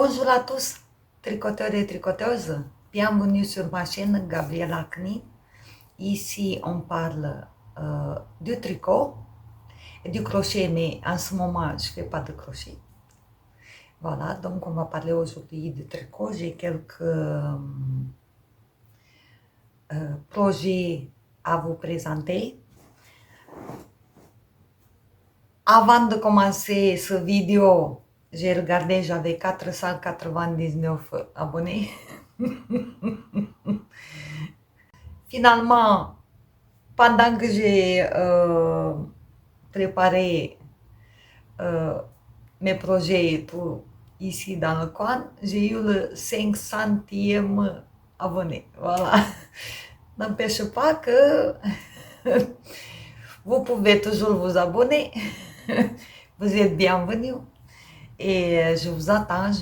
Bonjour à tous, tricoteurs et tricoteuses. Bienvenue sur ma chaîne Gabriela Kni. Ici, on parle du tricot et du crochet, mais en ce moment, je ne fais pas de crochet. Voilà, donc on va parler aujourd'hui du tricot. J'ai quelques projets à vous présenter. Avant de commencer cette vidéo, j'ai regardé, j'avais 499 abonnés. Finalement, pendant que j'ai préparé mes projets et tout ici dans le coin, j'ai eu le 500e abonné. Voilà. N'empêche pas que vous pouvez toujours vous abonner. Vous êtes bienvenus. Et je vous attends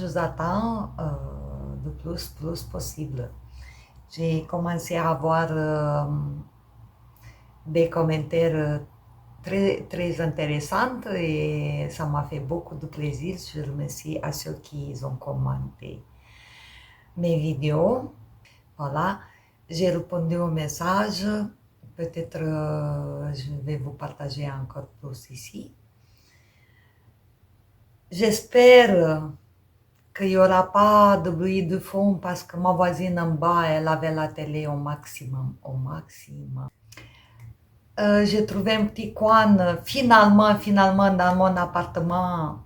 le plus possible. J'ai commencé à avoir des commentaires très intéressants et ça m'a fait beaucoup de plaisir. Je remercie à ceux qui ont commenté mes vidéos. Voilà, j'ai répondu au message. Peut-être je vais vous partager encore plus ici. J'espère qu'il n'y aura pas de bruit de fond parce que ma voisine en bas, elle avait la télé au maximum. J'ai trouvé un petit coin, finalement, dans mon appartement,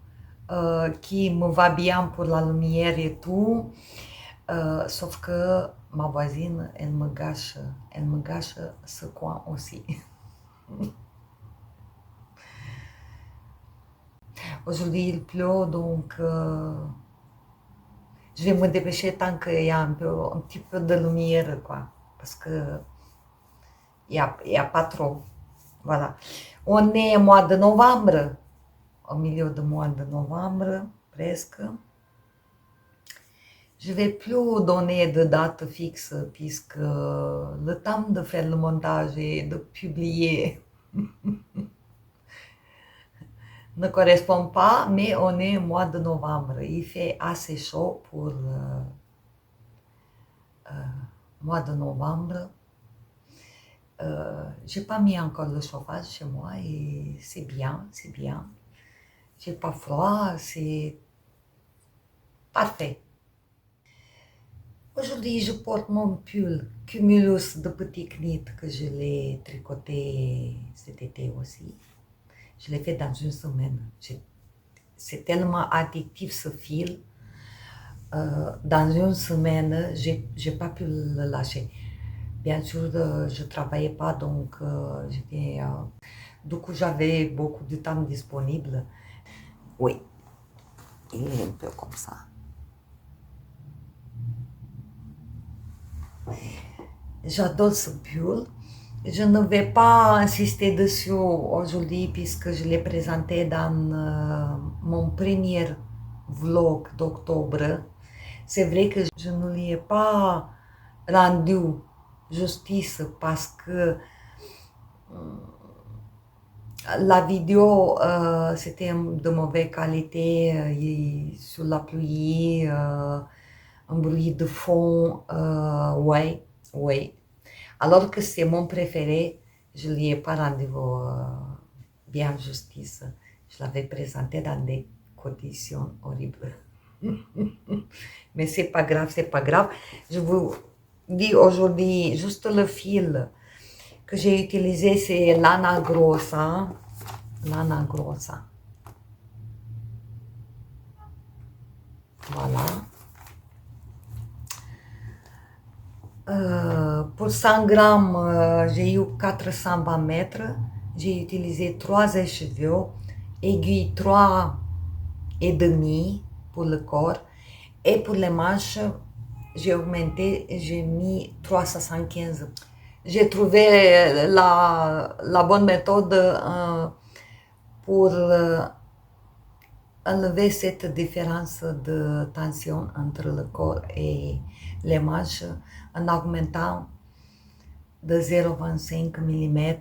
qui me va bien pour la lumière et tout. Sauf que ma voisine, elle me gâche ce coin aussi. Aujourd'hui, il pleut, donc je vais me dépêcher tant qu'il y a un petit peu de lumière, quoi. Parce que il y a pas trop. Voilà. On est au mois de novembre, au milieu du mois de novembre, presque. Je ne vais plus donner de date fixe puisque le temps de faire le montage et de publier ne correspond pas, mais on est au mois de novembre. Il fait assez chaud pour le mois de novembre. J'ai pas mis encore le chauffage chez moi et c'est bien. J'ai pas froid, c'est parfait. Aujourd'hui, je porte mon pull Cumulus de petit knit que je l'ai tricoté cet été aussi. Je l'ai fait dans une semaine. C'est tellement addictif ce fil. Dans une semaine, j'ai pas pu le lâcher. Bien sûr, je travaillais pas, donc du coup, j'avais beaucoup de temps disponible. Oui, il est un peu comme ça. J'adore ce pull. Je ne vais pas insister dessus aujourd'hui puisque je l'ai présenté dans mon premier vlog d'octobre. C'est vrai que je ne lui ai pas rendu justice parce que la vidéo c'était de mauvaise qualité, sur la pluie, un bruit de fond, ouais. Alors que c'est mon préféré, je ne lui ai pas rendu bien justice. Je l'avais présenté dans des conditions horribles. Mais c'est pas grave. Je vous dis aujourd'hui juste le fil que j'ai utilisé, c'est Lana Grossa. Voilà. Pour 100 grammes, j'ai eu 420 mètres. J'ai utilisé 3 écheveaux, aiguille 3,5 pour le corps. Et pour les manches, j'ai augmenté, j'ai mis 3,75. J'ai trouvé la bonne méthode pour enlever cette différence de tension entre le corps et les manches en augmentant de 0,25 mm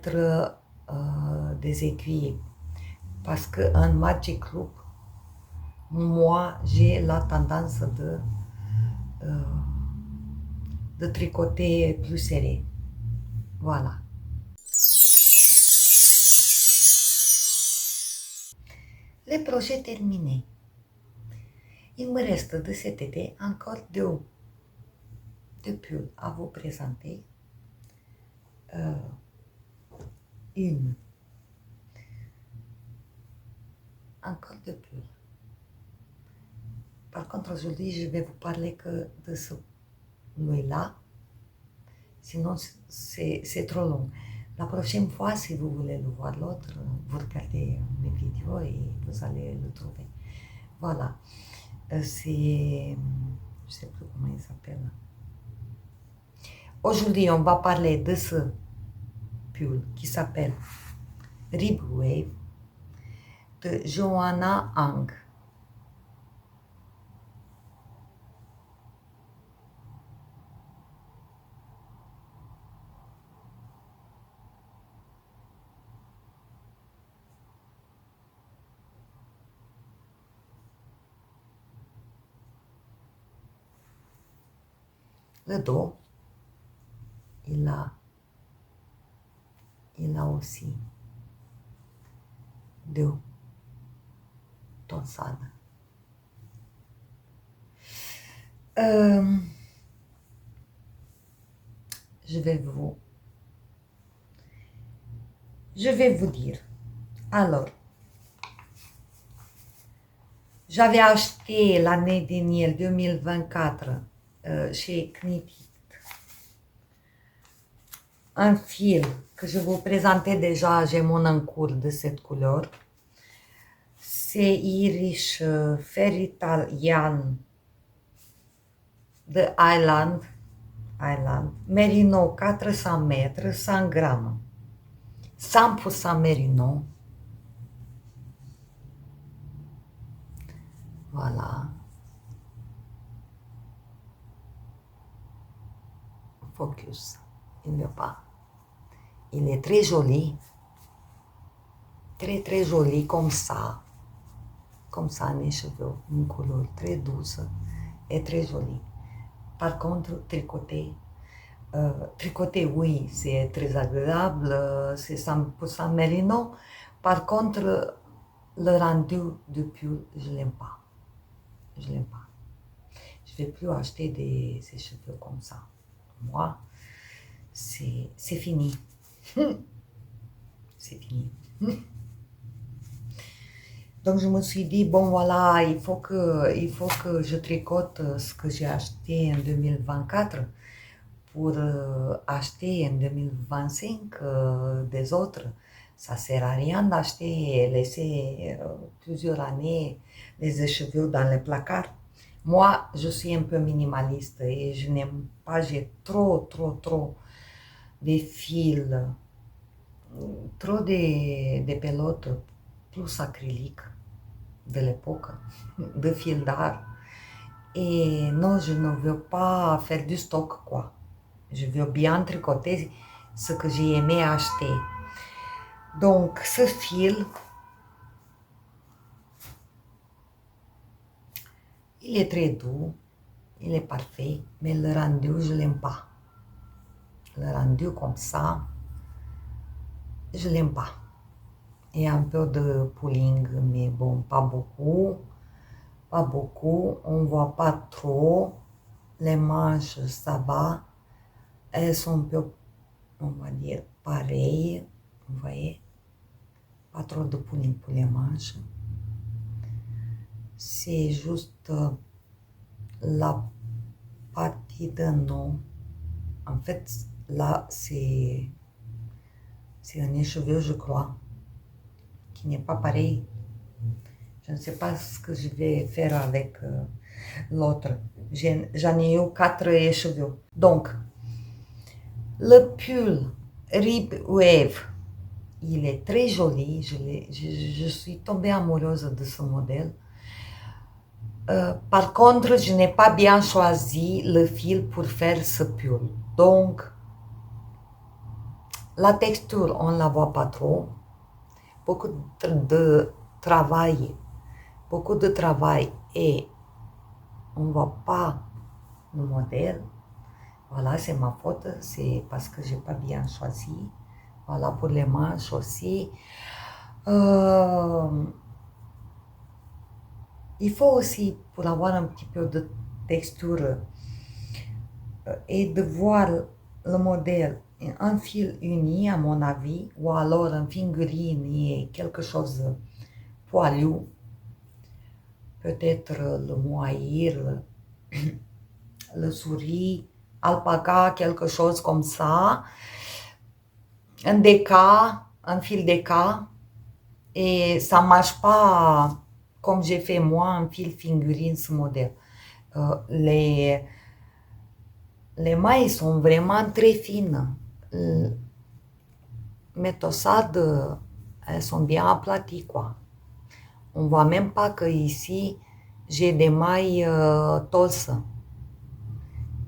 des aiguilles. Parce qu'un Magic Loop moi, j'ai la tendance de tricoter plus serré. Voilà. Les projets terminés. Il me reste de cet été encore deux pulls à vous présenter. Encore deux pulls. Par contre, aujourd'hui, je vais vous parler que de celui-là. Sinon, c'est trop long. La prochaine fois, si vous voulez le voir l'autre, vous regardez mes vidéos et vous allez le trouver. Voilà. C'est... Je ne sais plus comment il s'appelle. Aujourd'hui, on va parler de ce pull qui s'appelle Rib Wave de Joanna Ang. Le dos, il a aussi deux torsades. Je vais vous dire. Alors, j'avais acheté l'année dernière, 2024, chez Knitted, un fil que je vous présentais déjà, j'ai mon en cours de cette couleur. C'est Irish Fairytale Yarn de Island, Merino 400 mètres, 100 grammes, 100% Merino. Voilà. Focus. Il ne veut pas. Il est très joli. Très très joli comme ça. Comme ça, mes cheveux. Une couleur très douce et très jolie. Par contre, tricoter, oui, c'est très agréable. C'est 100% Merino. Par contre, le rendu du pull, je ne l'aime pas. Je ne l'aime pas. Je ne vais plus acheter ces cheveux comme ça. Moi, c'est fini. C'est fini. Donc je me suis dit, bon voilà, il faut que je tricote ce que j'ai acheté en 2024 pour acheter en 2025 des autres. Ça ne sert à rien d'acheter et laisser plusieurs années les cheveux dans le placard. Moi, je suis un peu minimaliste et je n'aime pas, j'ai trop de fils, trop de pelotes plus acryliques de l'époque, de fil d'art. Et non, je ne veux pas faire du stock, quoi. Je veux bien tricoter ce que j'ai aimé acheter. Donc, ce fil, il est très doux, il est parfait, mais le rendu, je ne l'aime pas. Le rendu comme ça, je ne l'aime pas. Il y a un peu de pulling, mais bon, pas beaucoup. Pas beaucoup, on ne voit pas trop. Les manches, ça va. Elles sont un peu, on va dire, pareilles. Vous voyez? Pas trop de pulling pour les manches. C'est juste la partie de nom. En fait, là, c'est un écheveau, je crois, qui n'est pas pareil. Je ne sais pas ce que je vais faire avec l'autre. J'en ai eu 4 écheveaux. Donc, le pull Rib Wave, il est très joli. Je suis tombée amoureuse de ce modèle. Par contre, je n'ai pas bien choisi le fil pour faire ce pull. Donc, la texture, on ne la voit pas trop. Beaucoup de travail beaucoup de travail et on ne voit pas le modèle, voilà, c'est ma faute, c'est parce que j'ai pas bien choisi. Voilà, pour les manches aussi. Il faut aussi, pour avoir un petit peu de texture et de voir le modèle, un fil uni, à mon avis, ou alors une figurine et quelque chose de poilu, peut-être le mohair, le souris, alpaca, quelque chose comme ça, un déca, un fil déca, et ça ne marche pas comme j'ai fait moi, un fil figurine ce modèle. Les mailles sont vraiment très fines. Mes tossades, elles sont bien aplaties, quoi. On voit même pas que ici j'ai des mailles tosses.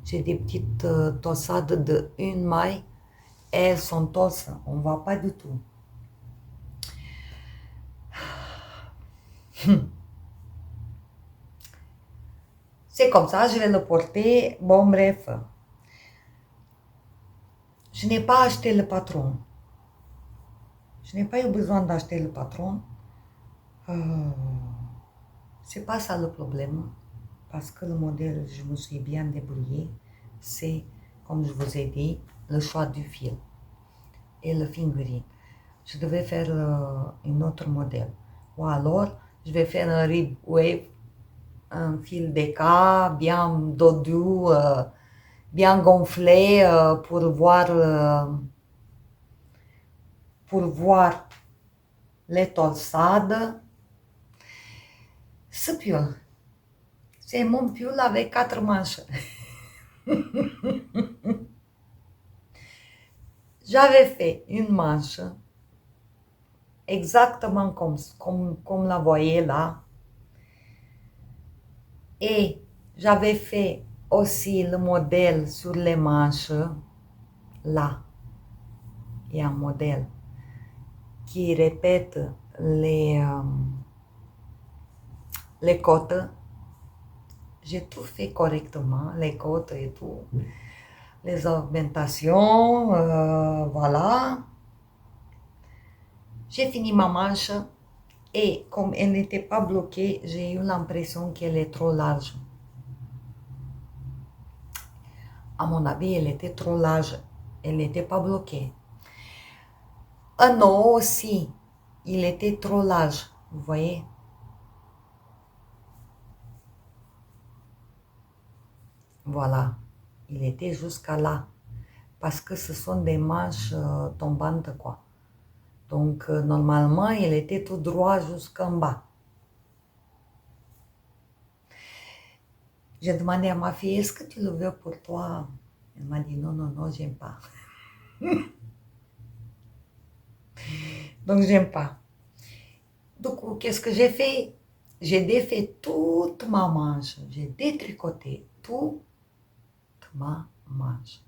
J'ai des petites tossades de une maille. Elles sont tosses. On voit pas du tout. C'est comme ça, je vais le porter. Bon, bref. Je n'ai pas acheté le patron. Je n'ai pas eu besoin d'acheter le patron. C'est pas ça le problème. Parce que le modèle, je me suis bien débrouillée. C'est, comme je vous ai dit, le choix du fil et le figurine. Je devais faire un autre modèle. Ou alors, je vais faire un rib wave, un fil déca bien dodu, bien gonflé pour voir les torsades. Ce pull, c'est mon pull avec 4 manches. J'avais fait une manche exactement comme la voyez là. Et j'avais fait aussi le modèle sur les manches. Là, il y a un modèle qui répète les côtes. J'ai tout fait correctement, les côtes et tout. Les augmentations, voilà. J'ai fini ma manche et comme elle n'était pas bloquée, j'ai eu l'impression qu'elle est trop large. À mon avis, elle était trop large. Elle n'était pas bloquée. Un autre aussi, il était trop large, vous voyez. Voilà, il était jusqu'à là. Parce que ce sont des manches tombantes, quoi. Donc, normalement, il était tout droit jusqu'en bas. J'ai demandé à ma fille, est-ce que tu le veux pour toi? Elle m'a dit, non, non, non, j'aime pas. Donc, j'aime pas. Donc, qu'est-ce que j'ai fait? J'ai défait toute ma manche. J'ai détricoté toute ma manche.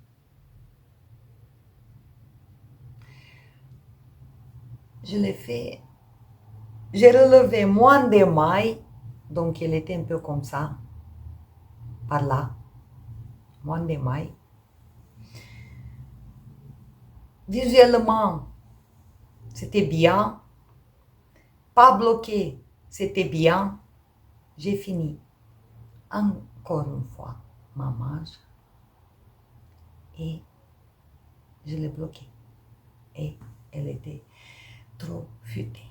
Je l'ai fait. J'ai relevé moins de mailles. Donc, il était un peu comme ça. Par là. Moins de mailles. Visuellement, c'était bien. Pas bloqué, c'était bien. J'ai fini. Encore une fois, ma manche. Et je l'ai bloquée. Et elle était trop futée.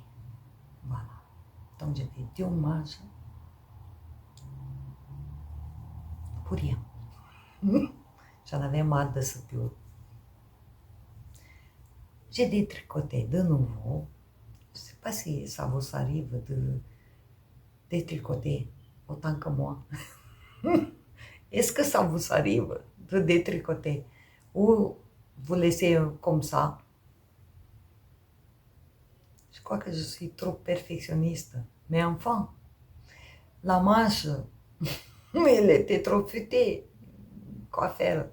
Voilà. Donc, j'ai fait deux manches. Pour rien. J'en avais marre de ce pull. J'ai détricoté de nouveau. Je ne sais pas si ça vous arrive de détricoter autant que moi. Est-ce que ça vous arrive de détricoter ou vous laissez comme ça? Je crois que je suis trop perfectionniste. Mais enfin, la manche, elle était trop futée. Quoi faire?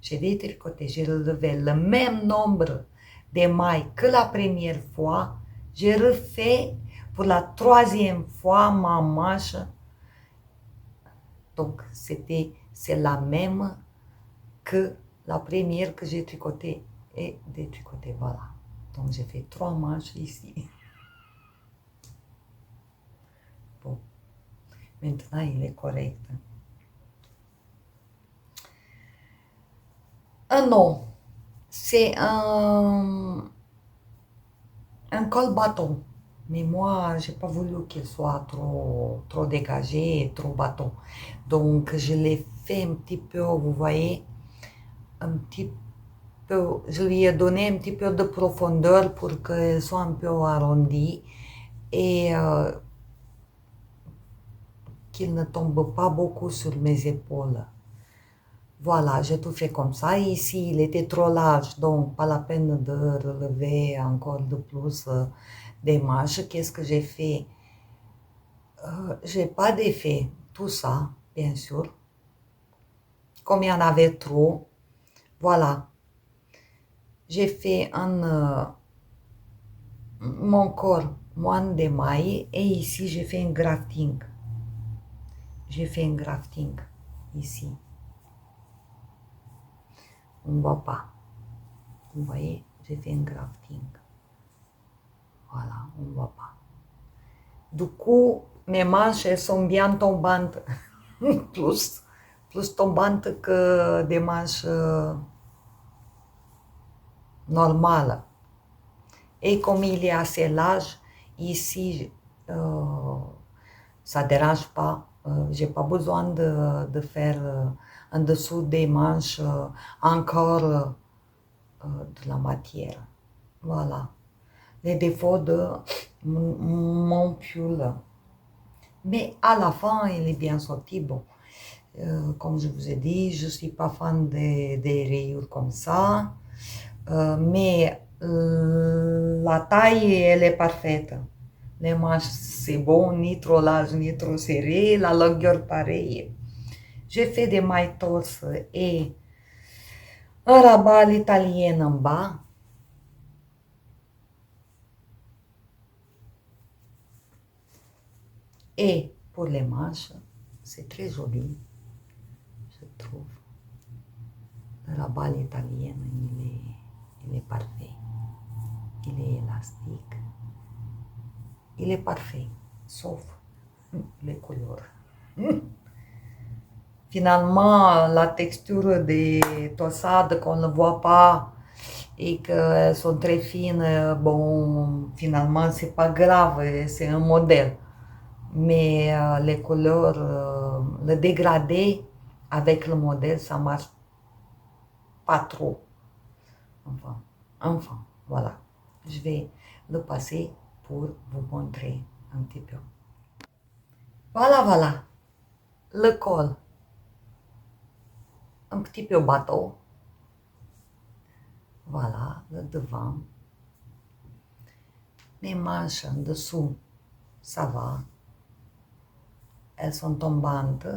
J'ai détricoté, j'ai relevé le même nombre de mailles que la première fois. J'ai refait pour la troisième fois ma manche. Donc c'est la même que la première que j'ai tricotée et détricotée. Voilà. Donc j'ai fait 3 manches ici. Bon. Maintenant il est correct. Non. C'est un col bâton. Mais moi, j'ai pas voulu qu'il soit trop dégagé et trop bâton. Donc, je l'ai fait un petit peu, vous voyez, un petit peu, je lui ai donné un petit peu de profondeur pour qu'elle soit un peu arrondie et qu'il ne tombe pas beaucoup sur mes épaules. Voilà, j'ai tout fait comme ça. Ici, il était trop large, donc pas la peine de relever encore de plus des manches. Qu'est-ce que j'ai fait? J'ai pas défait tout ça, bien sûr. Comme il y en avait trop, voilà. J'ai fait mon corps moins de mailles et ici j'ai fait un grafting. J'ai fait un grafting ici. On ne voit pas. Vous voyez, j'ai fait un grafting. Voilà, on ne voit pas. Du coup, mes manches elles sont bien tombantes. plus tombantes que des manches normales. Et comme il est assez large, ici, ça ne dérange pas. Je n'ai pas besoin de faire en dessous des manches encore de la matière. Voilà. Les défauts de mon pull. Mais à la fin, il est bien sorti. Bon, comme je vous ai dit, je ne suis pas fan des rayures comme ça. Mais la taille, elle est parfaite. Les manches, c'est bon, ni trop large, ni trop serré. La longueur, pareil. J'ai fait des mailles torse et un rabat à l'italienne en bas. Et pour les manches, c'est très joli, je trouve. Le rabat à l'italienne, il est parfait. Il est élastique. Il est parfait, sauf les couleurs. Finalement, la texture des torsades qu'on ne voit pas et qu'elles sont très fines, bon, finalement, c'est pas grave, c'est un modèle. Mais les couleurs, le dégradé avec le modèle, ça marche pas trop. Enfin, voilà. Je vais le passer pour vous montrer un petit peu. Voilà. Le col. Un petit peu bateau. Voilà, le devant. Les manches en dessous, ça va. Elles sont tombantes.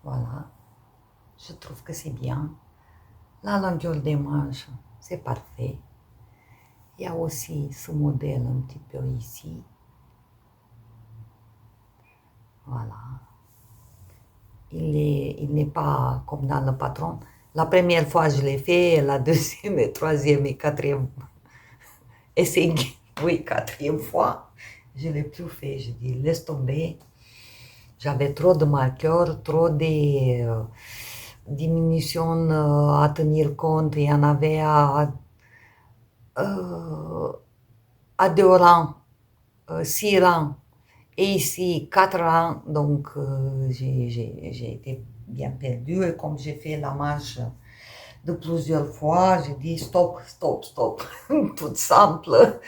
Voilà. Je trouve que c'est bien. La longueur des manches, c'est parfait. Il y a aussi ce modèle un petit peu ici. Voilà. Il n'est pas comme dans le patron. La première fois, je l'ai fait, la deuxième, et troisième et quatrième. Et c'est, oui, quatrième fois, je ne l'ai plus fait. Je dis, laisse tomber. J'avais trop de marqueurs, trop de diminutions à tenir compte. Il y en avait à 2 rangs, 6 rangs. Et ici, 4 rangs, donc j'ai été bien perdue. Et comme j'ai fait la manche de plusieurs fois, j'ai dit stop. Tout simple.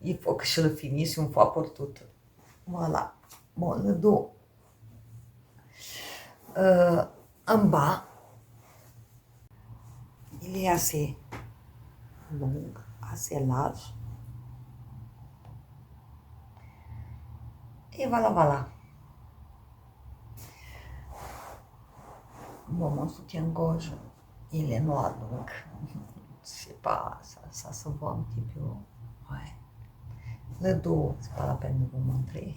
Il faut que je le finisse une fois pour toutes. Voilà. Bon, le dos. En bas, il est assez long, assez large. Et voilà. Bon, mon soutien-gorge, il est noir, donc je sais pas, ça se voit un petit peu. Ouais. Le dos, c'est pas la peine de vous montrer.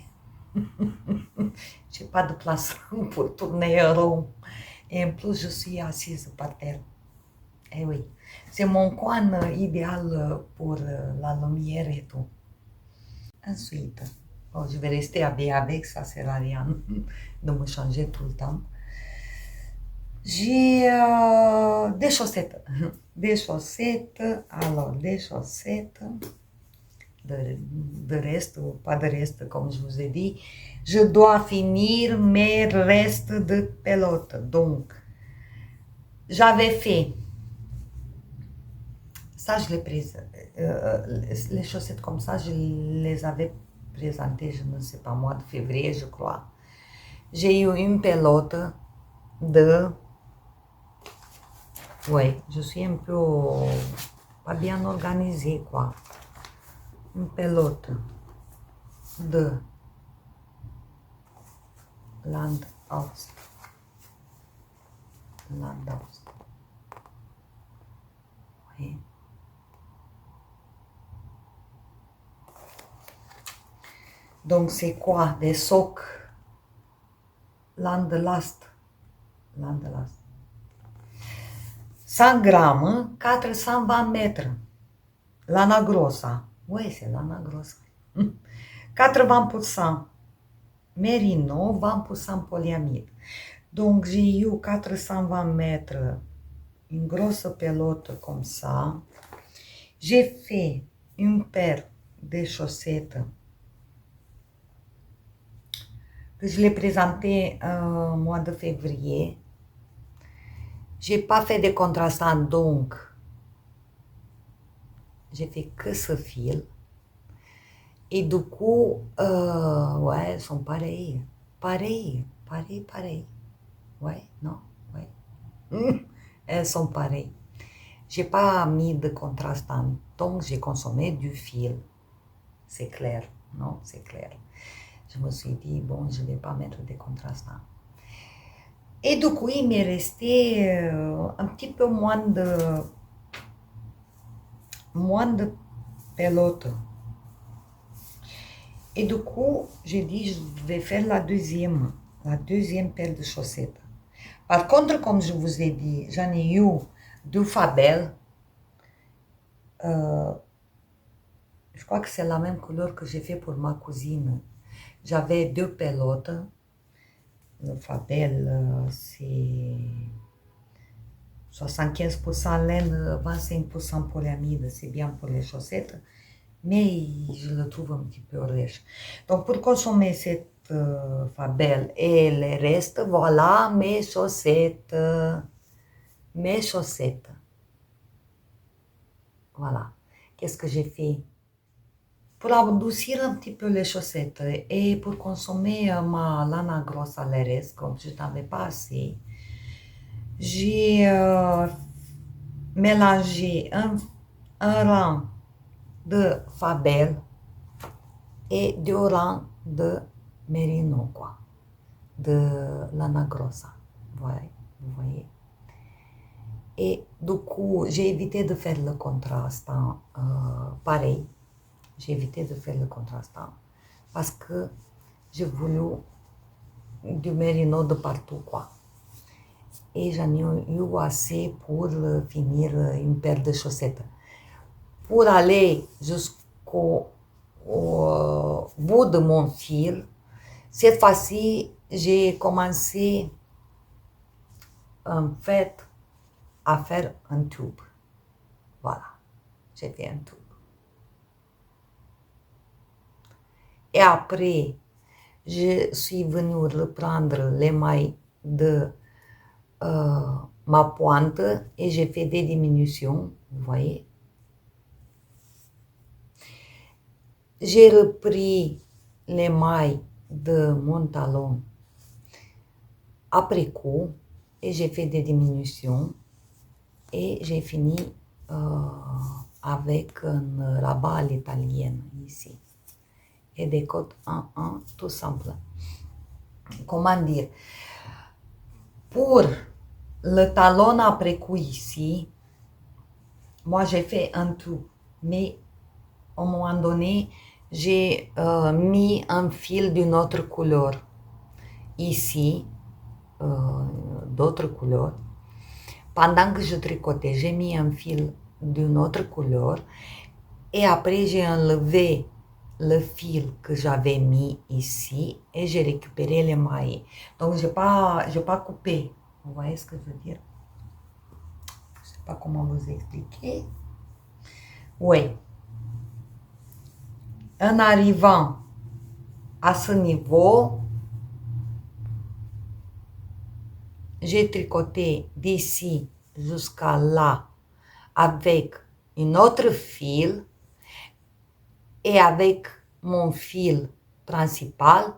J'ai pas de place pour tourner rond. Et en plus, je suis assise par terre. Eh oui, c'est mon coin idéal pour la lumière et tout. Ensuite, bon, je vais rester habillée avec, ça sert à rien de me changer tout le temps. J'ai des chaussettes. Des chaussettes, alors des chaussettes. De reste ou pas de reste, comme je vous ai dit. Je dois finir mes restes de pelote. Donc, j'avais fait, ça je l'ai prise, les chaussettes comme ça, je les avais présentées, je ne sais pas, mois de février, je crois. J'ai eu une pelote de, ouais, je suis un peu pas bien organisée, quoi. Une pelote de Landhaus. Landhaus. Oui. Donc c'est quoi? Des socs Landlast. Landlast. 100 grammes, 420 mètres. Lana grossa. Oui, c'est lana grossa. 80% mérino, 20% polyamide. Donc j'ai eu 420 mètres, une grosse pelote comme ça. J'ai fait une paire de chaussettes que je l'ai présentée au mois de février. J'ai pas fait de contrastant, donc j'ai fait que ce fil. Et du coup, ouais, elles sont pareilles. Pareilles. Ouais, non, ouais. Elles sont pareilles. J'ai pas mis de contrastant, donc j'ai consommé du fil. C'est clair, non? C'est clair. Je me suis dit, bon, je vais pas mettre de contrastant. Et du coup, il m'est resté un petit peu moins de pelote. Et du coup, j'ai dit, je vais faire la deuxième paire de chaussettes. Par contre, comme je vous ai dit, j'en ai eu du Fabel. Je crois que c'est la même couleur que j'ai fait pour ma cousine. J'avais 2 pelotes. Le Fabel, c'est 75% laine, 25% polyamide. C'est bien pour les chaussettes, mais je le trouve un petit peu riche. Donc, pour consommer cette Fabel et le reste, voilà mes chaussettes. Mes chaussettes. Voilà. Qu'est-ce que j'ai fait? Pour adoucir un petit peu les chaussettes et pour consommer ma lana grossa le reste, comme je n'avais pas assez, j'ai mélangé un rang de Fabel et 2 rangs de Merino, quoi, de lana grossa. Ouais, vous voyez. Et du coup, j'ai évité de faire le contrastant pareil. J'ai évité de faire le contrastant parce que j'ai voulu du mérino de partout, quoi. Et j'en ai eu assez pour finir une paire de chaussettes. Pour aller jusqu'au bout de mon fil, cette fois-ci, j'ai commencé en fait à faire un tube. Voilà, j'ai fait un tube. Et après, je suis venue reprendre les mailles de ma pointe et j'ai fait des diminutions, vous voyez. J'ai repris les mailles de mon talon après coup et j'ai fait des diminutions et j'ai fini avec un rabat à l'italienne ici et des côtes 1-1 tout simple. Comment dire? Pour le talon après coup ici, moi j'ai fait un tout, mais à un moment donné, j'ai mis un fil d'une autre couleur. Ici, d'autres couleurs. Pendant que je tricotais, j'ai mis un fil d'une autre couleur et après j'ai enlevé le fil que j'avais mis ici et j'ai récupéré les mailles. Donc, j'ai pas coupé. Vous voyez ce que je veux dire? Je ne sais pas comment vous expliquer. Oui. En arrivant à ce niveau, j'ai tricoté d'ici jusqu'à là avec une autre fil et avec mon fil principal,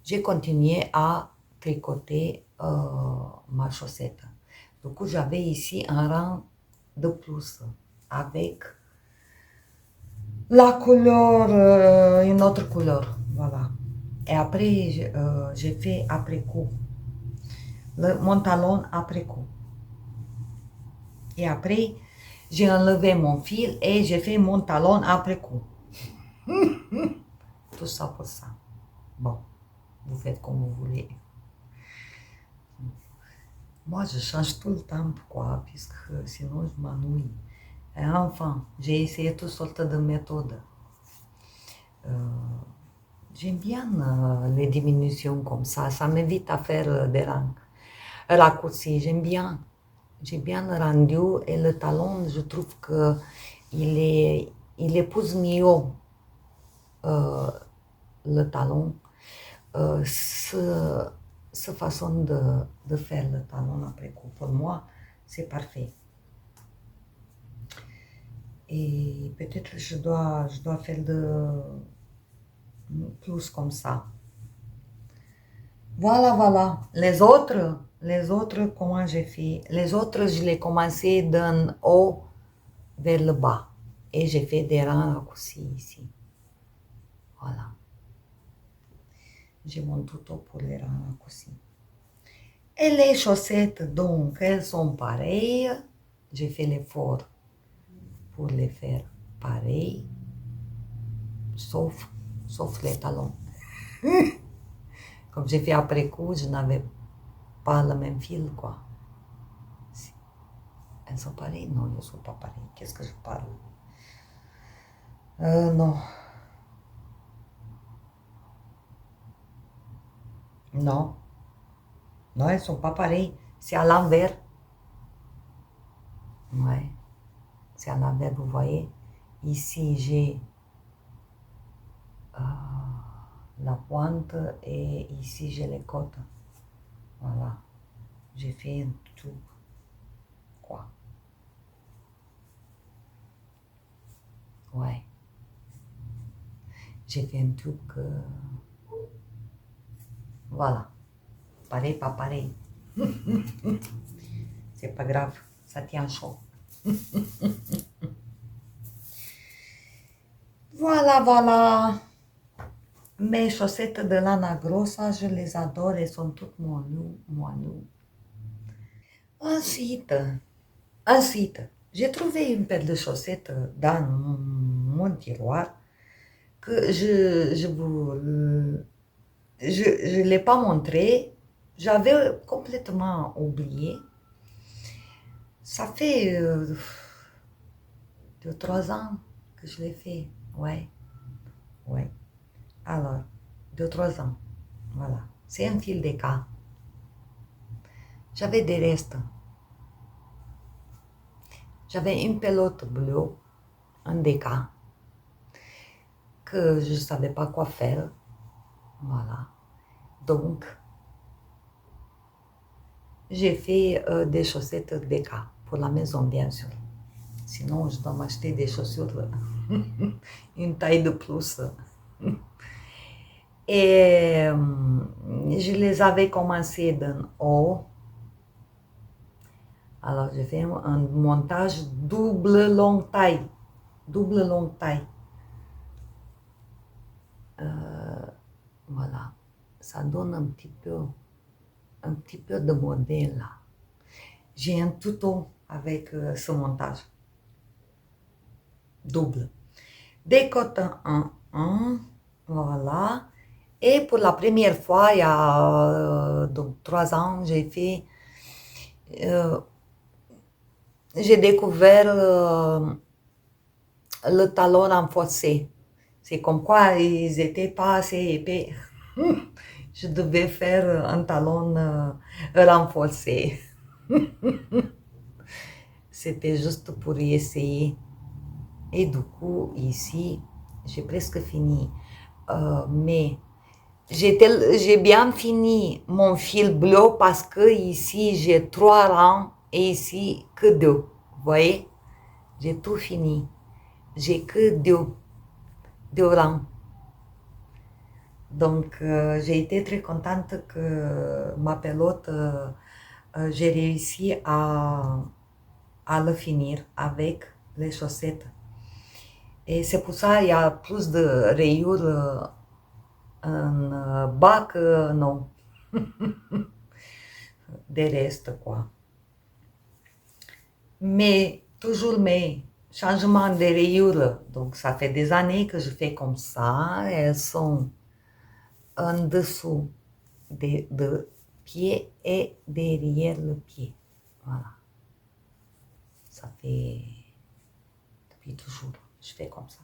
j'ai continué à tricoter ma chaussette. Du coup, j'avais ici un rang de plus avec la couleur, une autre couleur, voilà. Et après, j'ai fait après coup, mon talon après coup. Et après, j'ai enlevé mon fil et j'ai fait mon talon après coup. Tout ça pour ça. Bon, vous faites comme vous voulez. Moi, je change tout le temps, quoi, puisque sinon je m'ennuie. Et enfin, j'ai essayé toutes sortes de méthodes. J'aime bien les diminutions comme ça m'évite à faire des raccourcis, j'aime bien. J'ai bien le rendu et le talon, je trouve que il épouse mieux le talon, ce façon de faire le talon après coup. Pour moi, c'est parfait. Et peut-être je dois faire plus comme ça. Voilà. Les autres, comment j'ai fait? Les autres, je les commencé d'un haut vers le bas. Et j'ai fait des rangs raccourcis ici. Voilà. J'ai mon tuto pour les rangs raccourcis. Et les chaussettes, donc, elles sont pareilles. J'ai fait l'effort pour les faire pareilles. Sauf les talons. Comme j'ai fait après coup, je n'avais pas le même fil, quoi. Elles sont pareilles? Non, elles ne sont pas pareilles. Qu'est-ce que je parle? Non. Non. Non, elles ne sont pas pareilles. C'est à l'envers. Ouais. C'est à l'envers, vous voyez. Ici, j'ai la pointe et ici, j'ai les côtes. Voilà. J'ai fait un tout. Quoi? Ouais. J'ai fait un truc que... Voilà. Pareil, pas pareil. C'est pas grave. Ça tient chaud. Voilà. Mes chaussettes de lana grossa, je les adore. Elles sont toutes moineaux. Ensuite, j'ai trouvé une paire de chaussettes dans mon tiroir que je l'ai pas montré. J'avais complètement oublié. Ça fait 2-3 ans que je l'ai fait. Ouais. Alors, 2-3 ans. Voilà. C'est un fil d'écart. J'avais des restes. J'avais une pelote bleue, un déca, que je ne savais pas quoi faire. Voilà. Donc, j'ai fait des chaussettes déca pour la maison, bien sûr. Sinon, je dois m'acheter des chaussures, une taille de plus. Et je les avais commencé d'en haut. Alors, j'ai fait un montage double longue taille. Voilà. Ça donne un petit peu de modèle là. J'ai un tuto avec ce montage. Double. Décote 1 Hein? Voilà. Et pour la première fois, il y a donc 3 ans, euh, j'ai découvert le talon renforcé. C'est comme quoi ils n'étaient pas assez épais. Je devais faire un talon renforcé. C'était juste pour y essayer. Et du coup, ici, j'ai presque fini. Mais j'ai bien fini mon fil bleu parce que ici, j'ai 3 rangs et ici, que 2. Vous voyez? J'ai tout fini. J'ai que 2 rangs. Donc, j'ai été très contente que ma pelote, j'ai réussi à le finir avec les chaussettes. Et c'est pour ça qu'il y a plus de rayures en bas que non, des restes, quoi. Mais, toujours mes changements de rayures, donc ça fait des années que je fais comme ça, elles sont en dessous de pied et derrière le pied. Voilà. Ça fait depuis toujours. Je fais comme ça.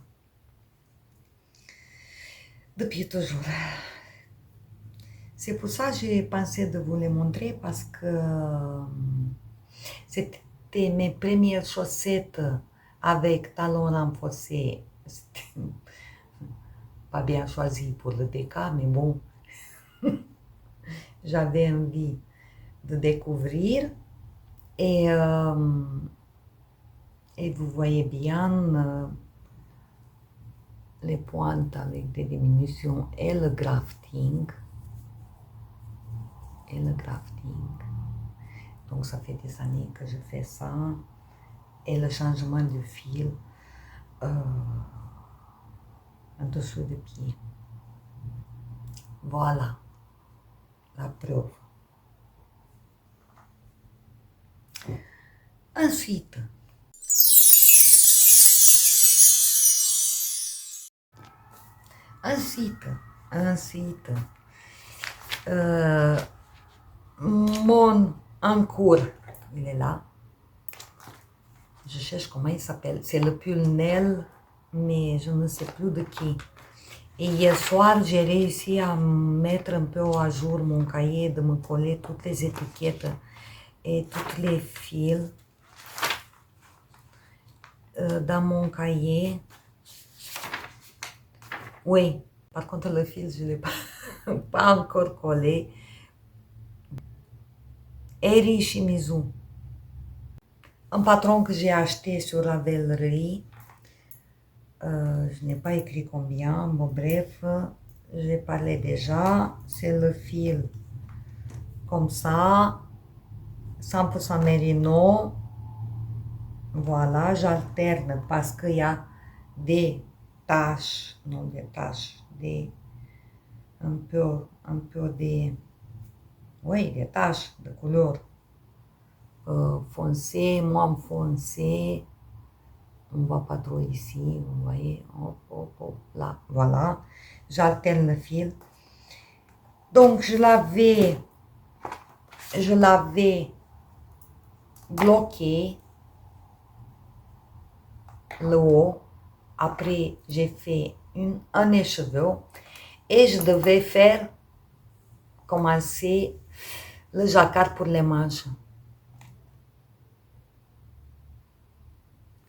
Depuis toujours. C'est pour ça que j'ai pensé de vous les montrer parce que c'était mes premières chaussettes avec talons renforcés. C'était pas bien choisi pour le déca, mais bon, j'avais envie de découvrir. Et vous voyez bien les pointes avec des diminutions et le grafting. Donc ça fait des années que je fais ça. Et le changement de fil en dessous du pied. Voilà la preuve. Ensuite, mon encours, il est là. Je cherche comment il s'appelle. C'est le pull Nel, mais je ne sais plus de qui. Et hier soir, j'ai réussi à mettre un peu à jour mon cahier, de me coller toutes les étiquettes et tous les fils dans mon cahier. Oui, par contre le fil, je ne l'ai pas encore collé. Eri Shimizu. Un patron que j'ai acheté sur Ravelry. Je n'ai pas écrit combien. Bon, bref, j'ai parlé déjà. C'est le fil comme ça. 100% mérino. Voilà, j'alterne parce qu'il y a des taches, non des taches, un peu des taches de couleur foncée, moins foncée. On ne voit pas trop ici, vous voyez, hop, hop, hop, là, voilà. J'alterne le fil. Donc, je l'avais bloqué le haut. Après, j'ai fait un écheveau et je devais commencer le jacquard pour les manches.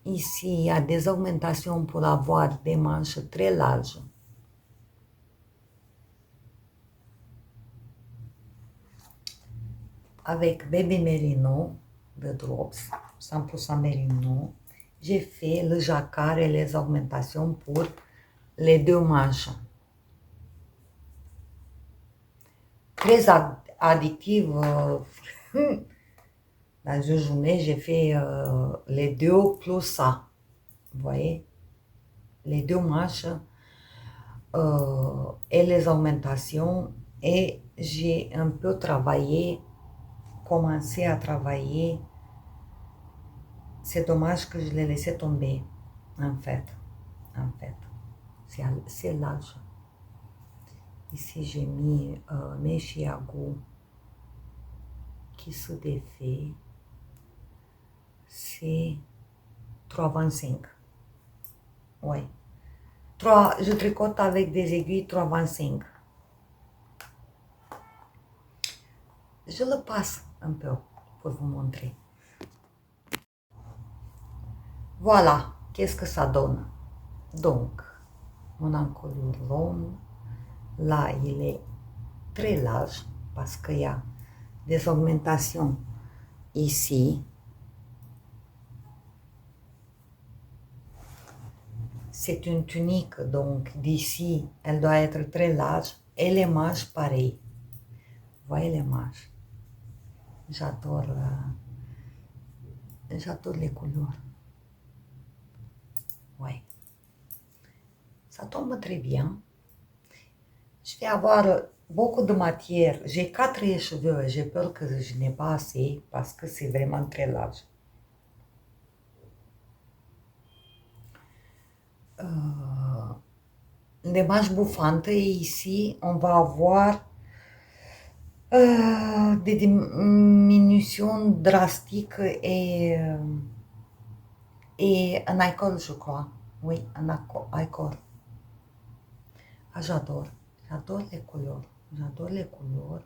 Ici, il y a des augmentations pour avoir des manches très larges. Avec Baby Merino de Drops, 100% Merino, j'ai fait le jacquard et les augmentations pour les 2 manches. Très addictive. Dans une journée, j'ai fait les 2 plus ça. Vous voyez? Les 2 manches et les augmentations. Et j'ai un peu commencé à travailler. C'est dommage que je l'ai laissé tomber, en fait. c'est large. Ici, j'ai mis mes chiagous qui se défait. C'est 3,25. Ouais. Je tricote avec des aiguilles 3,25. Je le passe un peu pour vous montrer. Voilà, qu'est-ce que ça donne. Donc, mon encolure rond, là, il est très large parce qu'il y a des augmentations ici. C'est une tunique, donc d'ici, elle doit être très large. Et les manches, pareil. Vous voyez les manches? J'adore les couleurs. Ouais. Ça tombe très bien. Je vais avoir beaucoup de matière. J'ai 4 cheveux et j'ai peur que je n'ai pas assez parce que c'est vraiment très large. Les manches bouffantes et ici, on va avoir des diminutions drastiques et un alcool, je crois. Oui, un alcool. Ah, j'adore les couleurs. J'adore les couleurs.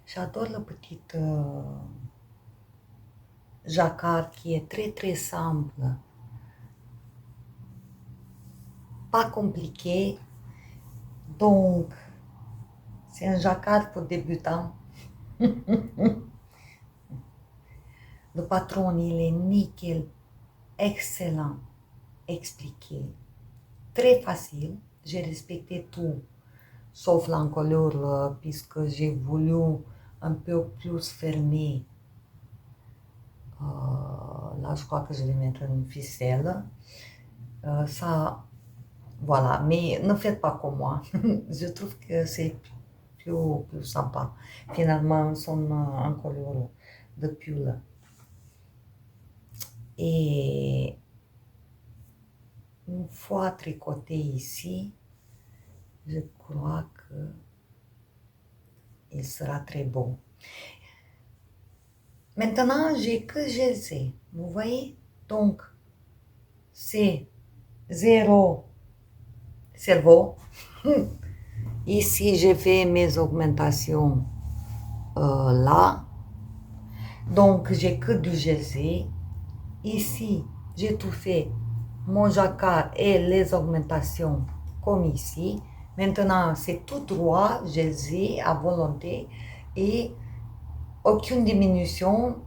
J'adore le petit jacquard qui est très très simple. Pas compliqué. Donc, c'est un jacquard pour débutants. Le patron, il est nickel, excellent, expliqué, très facile. J'ai respecté tout, sauf l'encolure, puisque j'ai voulu un peu plus fermer. Là, je crois que je vais mettre une ficelle. Ça, voilà, mais ne faites pas comme moi. Je trouve que c'est plus sympa. Finalement, son encolure de pull. Et une fois tricoté ici, je crois que il sera très beau. Maintenant, j'ai que jersey. Vous voyez? Donc, c'est 0 cerveau. Ici, j'ai fait mes augmentations là. Donc, j'ai que du jersey. Ici, j'ai tout fait. Mon jacquard et les augmentations comme ici. Maintenant, c'est tout droit, jersey à volonté et aucune diminution.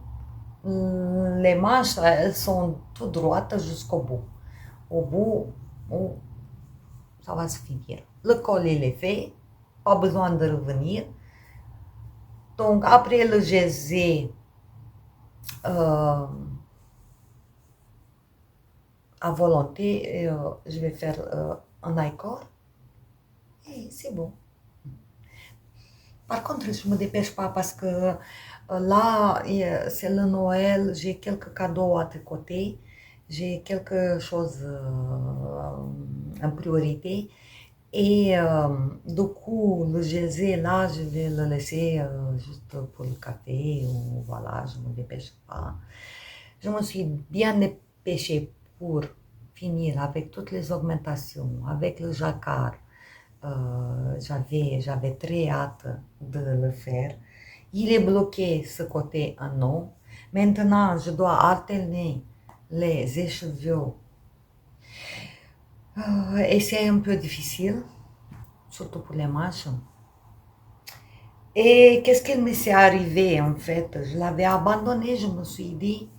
Les manches, elles sont tout droites jusqu'au bout. Au bout, ça va se finir. Le col, il est fait. Pas besoin de revenir. Donc, après le jersey, à volonté, je vais faire un accord. Et c'est bon. Par contre, je ne me dépêche pas parce que là, c'est le Noël, j'ai quelques cadeaux à tricoter, j'ai quelque chose en priorité. Et du coup, le jersey, là, je vais le laisser juste pour le café ou voilà, je ne me dépêche pas. Je me suis bien dépêchée pour finir avec toutes les augmentations, avec le jacquard. J'avais très hâte de le faire. Il est bloqué ce côté en haut. Maintenant, je dois alterner les écheveaux. Et c'est un peu difficile, surtout pour les manches. Et qu'est-ce qu'il me s'est arrivé en fait? Je l'avais abandonné, je me suis dit,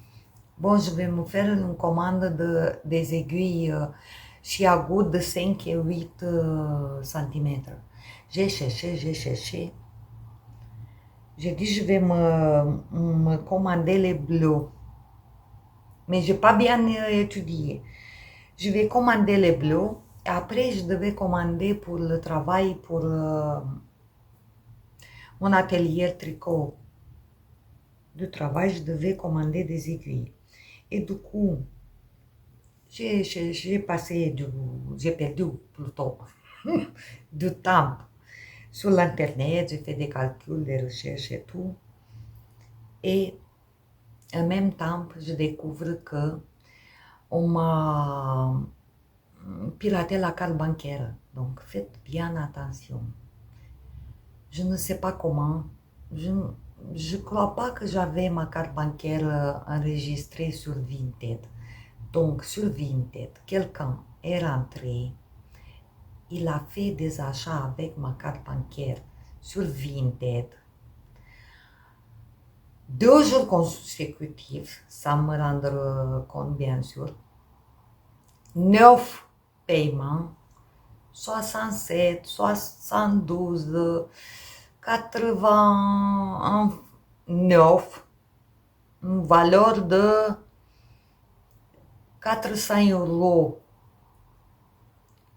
bon, je vais me faire une commande des aiguilles chiagou de 5 et 8 cm. J'ai cherché. J'ai dit, je vais me commander les bleus. Mais je n'ai pas bien étudié. Je vais commander les bleus. Et après, je devais commander pour le travail, pour mon atelier tricot du travail, je devais commander des aiguilles. Et du coup, j'ai perdu plutôt du temps sur l'internet, j'ai fait des calculs, des recherches et tout. Et en même temps, je découvre que on m'a piraté la carte bancaire. Donc faites bien attention. Je ne sais pas comment. Je ne crois pas que j'avais ma carte bancaire enregistrée sur Vinted. Donc sur Vinted, quelqu'un est rentré, il a fait des achats avec ma carte bancaire sur Vinted. 2 jours consécutifs, sans me rendre compte bien sûr. 9 paiements, 67, 72, 89, une valeur de 400 euros.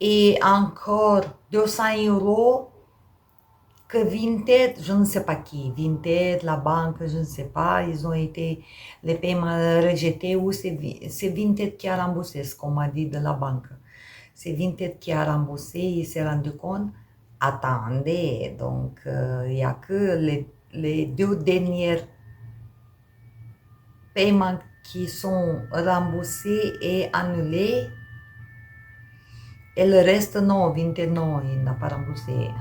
Et encore 200 euros que Vinted, je ne sais pas qui, Vinted, la banque, je ne sais pas, ils ont été les paiements rejetés ou c'est Vinted qui a remboursé ce qu'on m'a dit de la banque. C'est Vinted qui a remboursé, il s'est rendu compte, attendez, donc il n'y a que les 2 derniers paiements qui sont remboursés et annulés. Et le reste, non, Vinted, non, il n'a pas remboursé.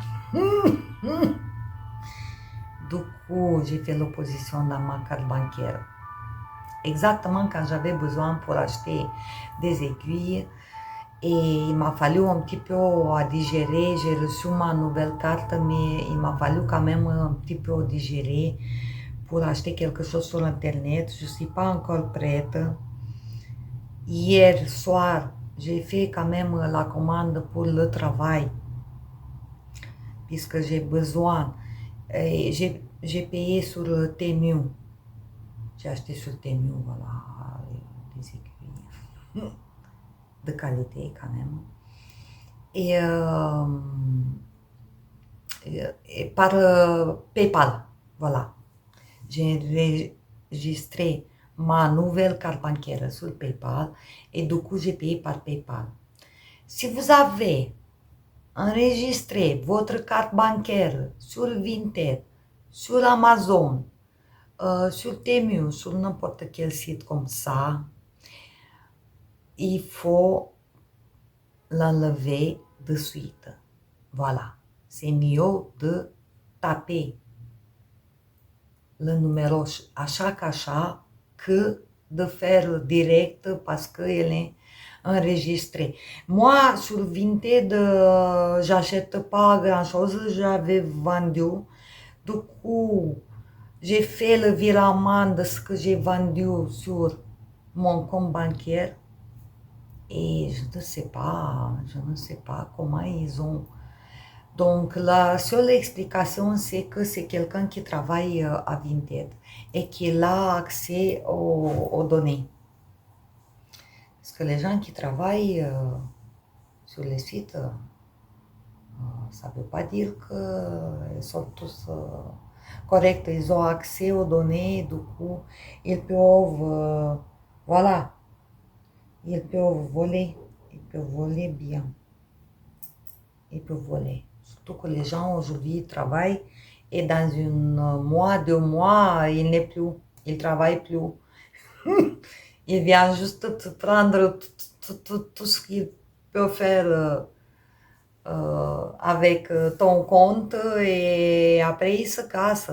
Du coup, j'ai fait l'opposition dans ma carte bancaire. Exactement quand j'avais besoin pour acheter des aiguilles. Et il m'a fallu un petit peu à digérer. J'ai reçu ma nouvelle carte, mais il m'a fallu quand même un petit peu à digérer pour acheter quelque chose sur Internet. Je ne suis pas encore prête. Hier soir, j'ai fait quand même la commande pour le travail, puisque j'ai besoin. J'ai payé sur le Temu. J'ai acheté sur Temu, voilà, des aiguilles de qualité quand même. Et par PayPal, voilà. J'ai enregistré ma nouvelle carte bancaire sur PayPal et du coup j'ai payé par PayPal. Si vous avez enregistré votre carte bancaire sur Vinted, sur Amazon, sur Temu, sur n'importe quel site comme ça, il faut l'enlever de suite. Voilà. C'est mieux de taper le numéro à chaque achat que de faire direct parce qu'il est enregistré. Moi, sur Vinted, j'achète pas grand-chose. J'avais vendu. Du coup, j'ai fait le virement de ce que j'ai vendu sur mon compte bancaire. Et je ne sais pas comment ils ont. Donc, la seule explication, c'est que c'est quelqu'un qui travaille à Vinted et qui a accès aux données. Parce que les gens qui travaillent sur les sites, ça ne veut pas dire qu'ils sont tous corrects. Ils ont accès aux données, du coup, ils peuvent, voilà, ils peuvent voler. Ils peuvent voler bien. Ils peuvent voler. Surtout que les gens aujourd'hui travaillent et dans un mois, 2 mois, il n'est plus. Il ne travaille plus. Il vient juste te prendre tout ce qu'il peut faire avec ton compte et après il se casse.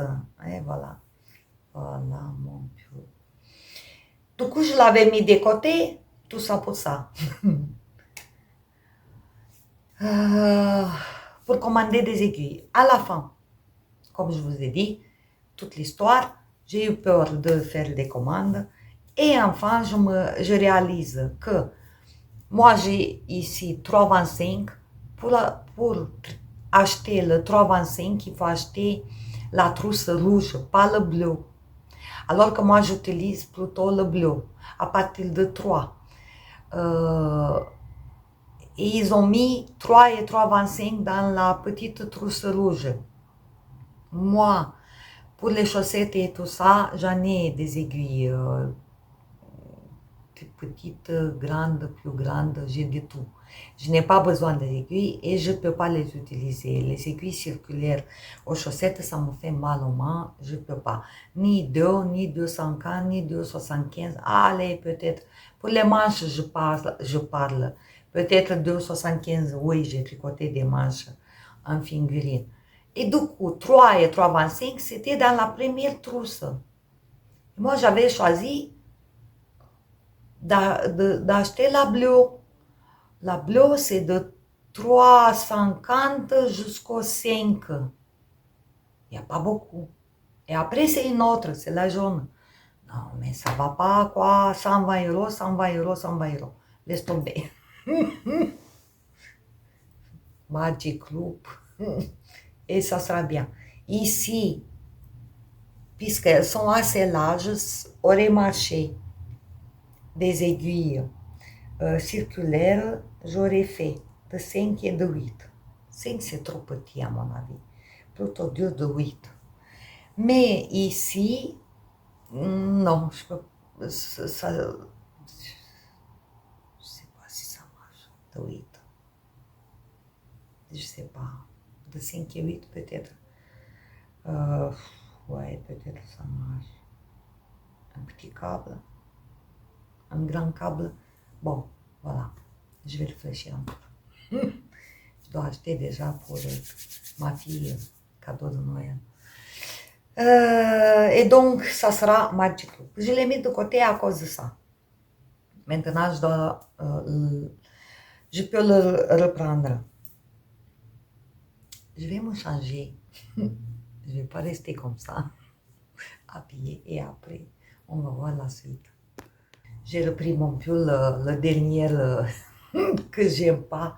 Et voilà. Voilà, mon Dieu. Du coup, je l'avais mis de côté, tout ça pour ça. Pour commander des aiguilles. À la fin, comme je vous ai dit, toute l'histoire, j'ai eu peur de faire des commandes. Et enfin, je réalise que moi, j'ai ici 3,25. Pour acheter le 3,25, il faut acheter la trousse rouge, pas le bleu. Alors que moi, j'utilise plutôt le bleu, à partir de 3. Et ils ont mis 3 et 3,25 dans la petite trousse rouge. Moi, pour les chaussettes et tout ça, j'en ai des aiguilles petite, grande, plus grande, j'ai de tout. Je n'ai pas besoin des aiguilles et je ne peux pas les utiliser. Les aiguilles circulaires aux chaussettes, ça me fait mal aux mains, je ne peux pas. Ni 2, ni 250, ni 2,75. Allez, peut-être. Pour les manches, je parle. Peut-être 2,75, oui, j'ai tricoté des manches en figurine. Et du coup, 3 et 3,25, c'était dans la première trousse. Moi, j'avais choisi d'acheter la bleue. La bleue, c'est de 3,50 jusqu'au 5. Il n'y a pas beaucoup. Et après, c'est une autre, c'est la jaune. Non, mais ça va pas, quoi. 120 euros, 120 euros, 120 euros. Laisse tomber. Magic Loop. Et ça sera bien. Ici, puisqu'elles sont assez larges, aurait marché des aiguilles circulaires, j'aurais fait de 5 et de 8. 5, c'est trop petit à mon avis. Plutôt 2 de 8. Mais ici, non, je peux, ça, je sais pas si ça marche. De 8. Je sais pas. De 5 et 8 peut-être. Ouais, peut-être ça marche. Un petit câble. Un grand câble. Bon, voilà. Je vais réfléchir un peu. Je dois acheter déjà pour ma fille cadeau de Noël. Et donc, ça sera Magic Loop. Je l'ai mis de côté à cause de ça. Maintenant, je peux le reprendre. Je vais me changer. Je ne vais pas rester comme ça, habillée. Et après, on va voir la suite. J'ai repris mon pull, le dernier que j'aime pas.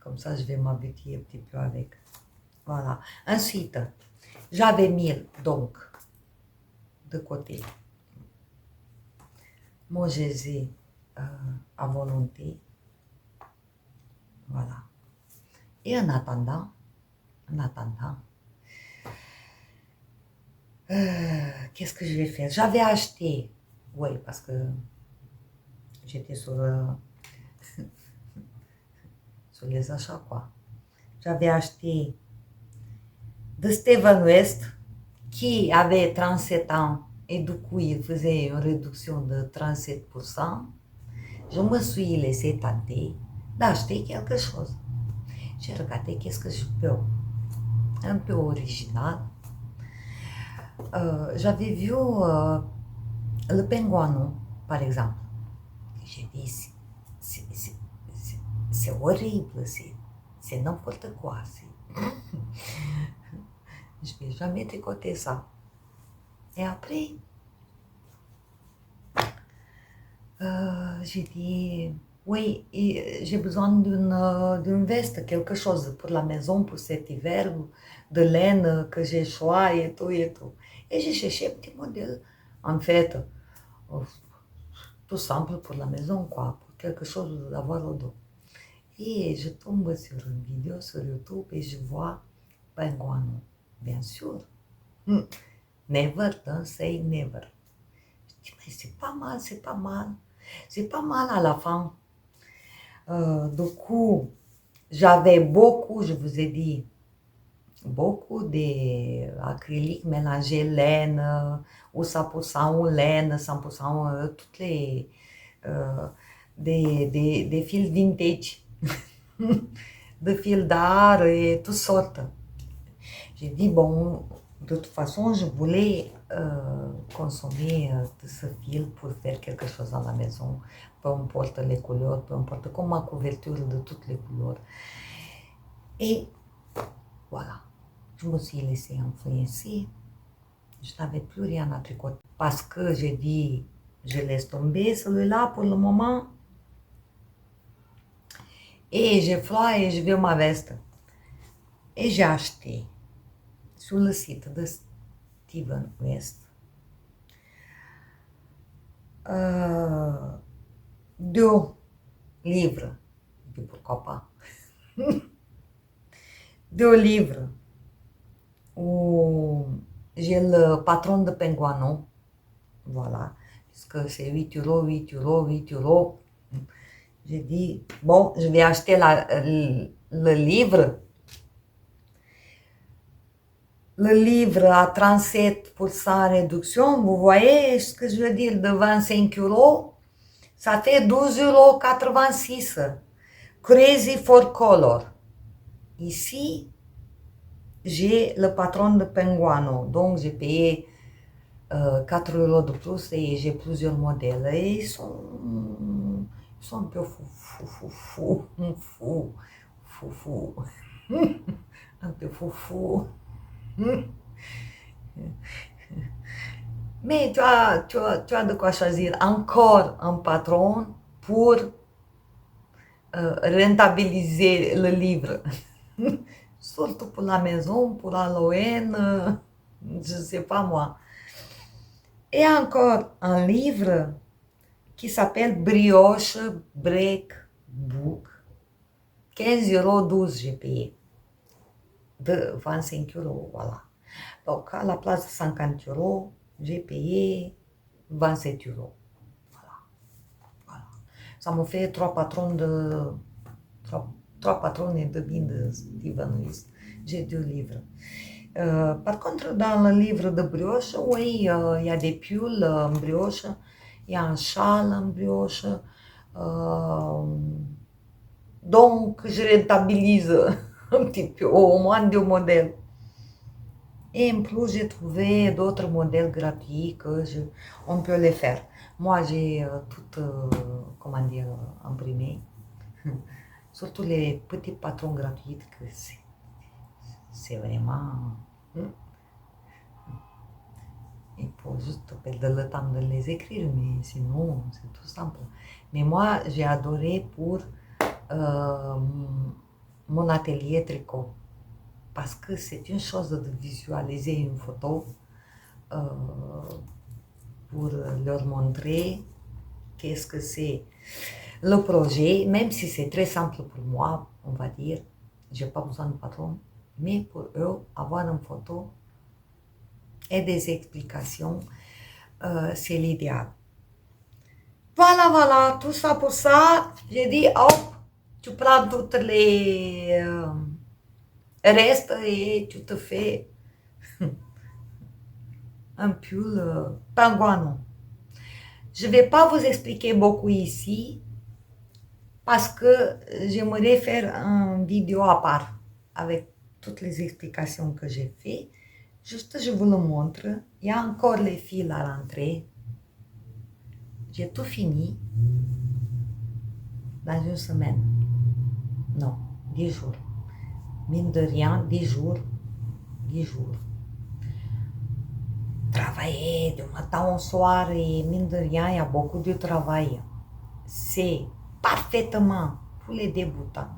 Comme ça, je vais m'habituer un petit peu avec. Voilà. Ensuite, j'avais mis donc de côté mon jersey à volonté. Voilà. Et en attendant, qu'est-ce que je vais faire? J'avais acheté, oui, parce que j'étais sur les achats, quoi. J'avais acheté de Steven West, qui avait 37 ans, et du coup, il faisait une réduction de 37%. Je me suis laissé tenter d'acheter quelque chose. J'ai regardé qu'est-ce que je peux, un peu original. J'avais vu le pingouin, par exemple. J'ai dit, c'est horrible, c'est n'importe quoi. Je ne vais jamais tricoter ça. Et après, j'ai dit, oui, j'ai besoin d'une veste, quelque chose pour la maison, pour cet hiver, de laine que j'ai choisi et tout et tout. Et j'ai cherché un petit modèle, en fait, tout simple pour la maison, quoi, pour quelque chose d'avoir au dos. Et je tombe sur une vidéo sur YouTube et je vois pingouin, bien sûr. Never, don't say never. Je dis, mais c'est pas mal, c'est pas mal. C'est pas mal à la fin. Du coup, j'avais beaucoup, je vous ai dit, beaucoup d'acrylique mélangé laine, ou 100% laine, 100% toutes les des fils vintage, de fils d'art et toutes sortes. J'ai dit, bon, de toute façon, je voulais consommer de ce fil pour faire quelque chose à la maison, peu importe les couleurs, peu importe comme ma couverture de toutes les couleurs. Et voilà, je me suis laissée influencer. Je n'avais plus rien à tricoter parce que j'ai dit, je laisse tomber celui-là pour le moment. Et j'ai froid et je veux ma veste. Et j'ai acheté sur le site de Steven West 2 livres. Et puis pourquoi pas 2 livres où j'ai le patron de pingouin voilà, puisque c'est 8 euros, 8 euros, 8 euros. J'ai dit, bon, je vais acheter le livre. Le livre à 37% réduction, vous voyez ce que je veux dire, de 25 euros, ça fait 12,86 €. Crazy for Color. Ici, j'ai le patron de Penguano, donc j'ai payé 4 euros de plus et j'ai plusieurs modèles. Et ils sont un peu fou. Un peu fou. Mais tu as de quoi choisir encore un patron pour rentabiliser le livre. Surtout pour la maison, pour Halloween, je ne sais pas moi. Et encore un livre qui s'appelle Brioche Break Book. 15,12 € j'ai payé. De 25 euros, voilà. Donc, à la place de 50 euros, j'ai payé 27 euros. Voilà. Ça me fait trois patrons et demi de Steven List. J'ai 2 livres. Par contre, dans le livre de brioche, oui, il y a des pulls en brioche, il y a un châle en brioche. Donc, je rentabilise un petit peu, au moins 2 modèles. Et en plus, j'ai trouvé d'autres modèles gratuits on peut les faire. Moi, j'ai tout, comment dire, imprimé. Surtout les petits patrons gratuits que c'est vraiment... Il faut juste perdre le temps de les écrire, mais sinon, c'est tout simple. Mais moi, j'ai adoré pour mon atelier tricot. Parce que c'est une chose de visualiser une photo pour leur montrer qu'est-ce que c'est le projet, même si c'est très simple pour moi, on va dire, j'ai pas besoin de patron, mais pour eux, avoir une photo et des explications, c'est l'idéal. Voilà, tout ça pour ça, j'ai dit, hop, tu prends toutes les restes et tu te fais un pull Penguano. Je ne vais pas vous expliquer beaucoup ici parce que j'aimerais faire une vidéo à part avec toutes les explications que j'ai fait. Juste, je vous le montre. Il y a encore les fils à rentrer. J'ai tout fini dans une semaine. Non, 10 jours. Mine de rien, 10 jours. 10 jours. Travailler de matin au soir et mine de rien, il y a beaucoup de travail. C'est parfaitement pour les débutants.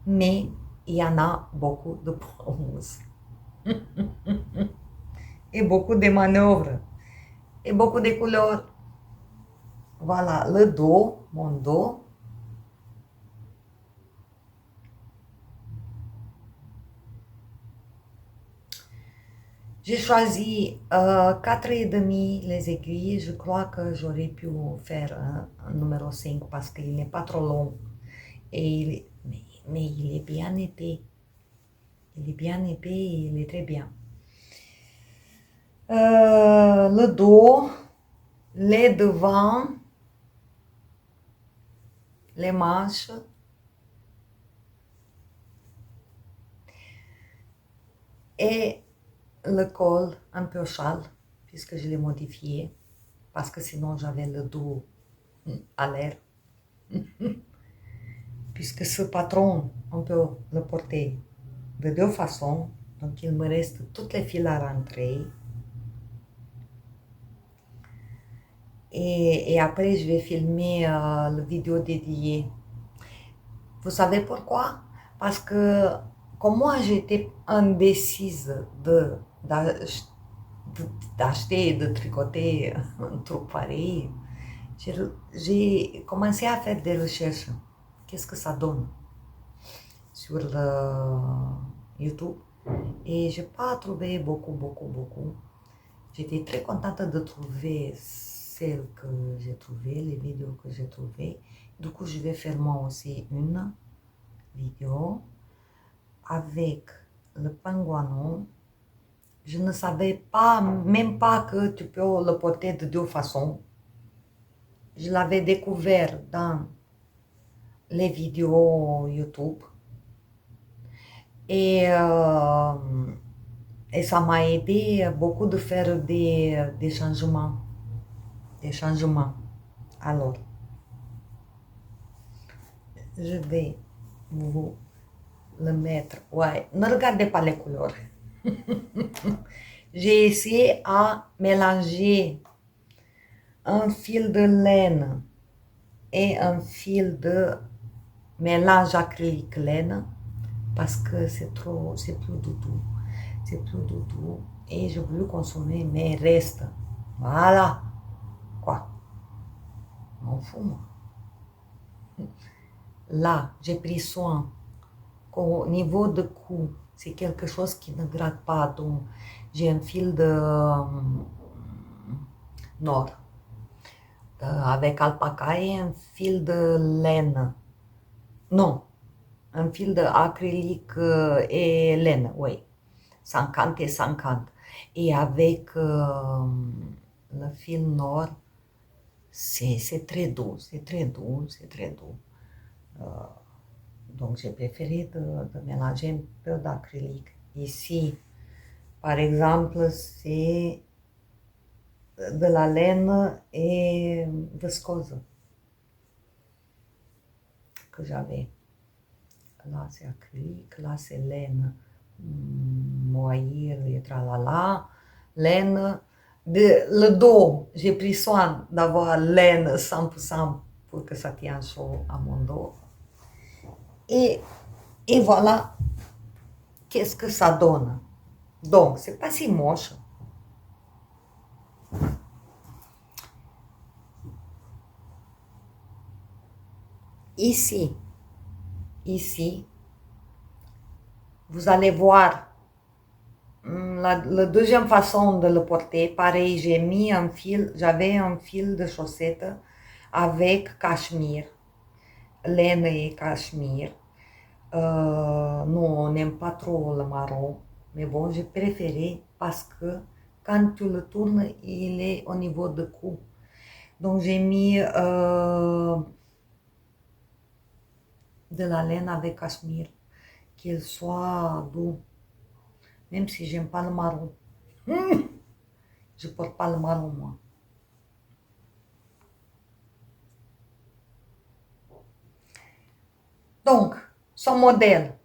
Mais il y en a beaucoup de promos. Et beaucoup de manœuvres. Et beaucoup de couleurs. Voilà, le dos, mon dos. J'ai choisi 4,5 les aiguilles. Je crois que j'aurais pu faire un numéro 5 parce qu'il n'est pas trop long. Mais il est bien épais. Il est bien épais et il est très bien. Le dos, les devants, les manches. Et le col un peu châle, puisque je l'ai modifié, parce que sinon j'avais le dos à l'air. Puisque ce patron, on peut le porter de 2 façons, donc il me reste toutes les fils à rentrer. Et après, je vais filmer la vidéo dédiée. Vous savez pourquoi? Parce que comme moi, j'étais indécise d'acheter et de tricoter un truc pareil, j'ai commencé à faire des recherches. Qu'est-ce que ça donne sur YouTube? Et je n'ai pas trouvé beaucoup. J'étais très contente de trouver celles que j'ai trouvées, les vidéos que j'ai trouvées. Du coup, je vais faire moi aussi une vidéo avec le pingouin. Je ne savais pas, même pas que tu peux le porter de deux façons. Je l'avais découvert dans les vidéos YouTube. Et, euh, et ça m'a aidé beaucoup de faire des changements. Des changements. Alors, je vais vous le mettre. Ouais, ne regardez pas les couleurs. J'ai essayé à mélanger un fil de laine et un fil de mélange acrylique laine parce que c'est plus doudou. C'est plus doudou. Et j'ai voulu consommer mes restes. Voilà. Quoi? M'en fous, moi. Là, j'ai pris soin qu'au niveau de cou, c'est quelque chose qui ne gratte pas. Donc, j'ai un fil de nord avec alpaca et un fil de laine. Non, un fil d'acrylique et laine, oui. 50 et 50. Et avec le fil nord, c'est très doux, c'est très doux, c'est très doux. Donc j'ai préféré de mélanger un peu d'acrylique. Ici, par exemple, c'est de la laine et viscose que j'avais. Là, c'est acrylique, là, c'est laine moire et tralala. Laine. Le dos, j'ai pris soin d'avoir laine 100% pour que ça tienne chaud à mon dos. Et voilà, qu'est-ce que ça donne. Donc, c'est pas si moche. Ici, vous allez voir la deuxième façon de le porter. Pareil, j'avais un fil de chaussette avec cachemire, laine et cachemire. Non, on n'aime pas trop le marron, mais bon, j'ai préféré parce que quand tu le tournes, il est au niveau de cou. Donc j'ai mis de la laine avec cachemire, qu'il soit doux, même si j'aime pas le marron. Je porte pas le marron, moi. Donc, son modèle.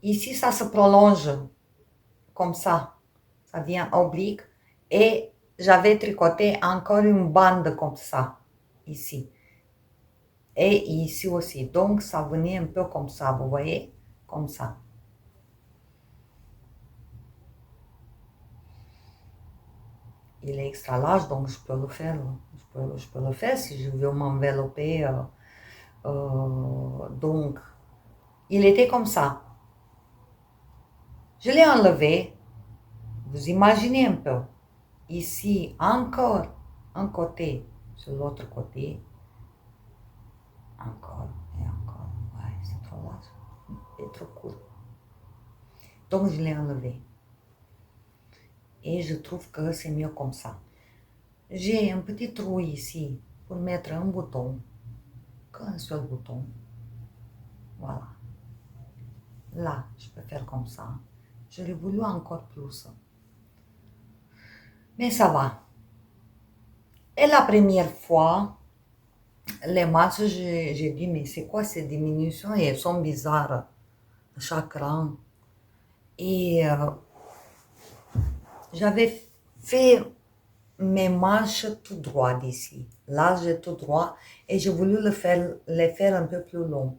Ici, ça se prolonge comme ça. Ça vient oblique. Et j'avais tricoté encore une bande comme ça, ici. Et ici aussi. Donc, ça venait un peu comme ça, vous voyez? Comme ça. Il est extra large, donc je peux le faire. Je peux le faire si je veux m'envelopper. Donc, il était comme ça. Je l'ai enlevé. Vous imaginez un peu. Ici, encore un côté sur l'autre côté. Encore et encore. Ouais, c'est trop large. C'est trop court. Donc, je l'ai enlevé. Et je trouve que c'est mieux comme ça. J'ai un petit trou ici pour mettre un bouton. Qu'un seul bouton. Voilà. Là, je peux faire comme ça. J'aurais voulu encore plus. Mais ça va. Et la première fois, les matchs, j'ai dit, mais c'est quoi ces diminutions? Et elles sont bizarres. Chaque rang. Et j'avais fait mes manches tout droit d'ici. Là, j'ai tout droit. Et j'ai voulu les faire un peu plus longs.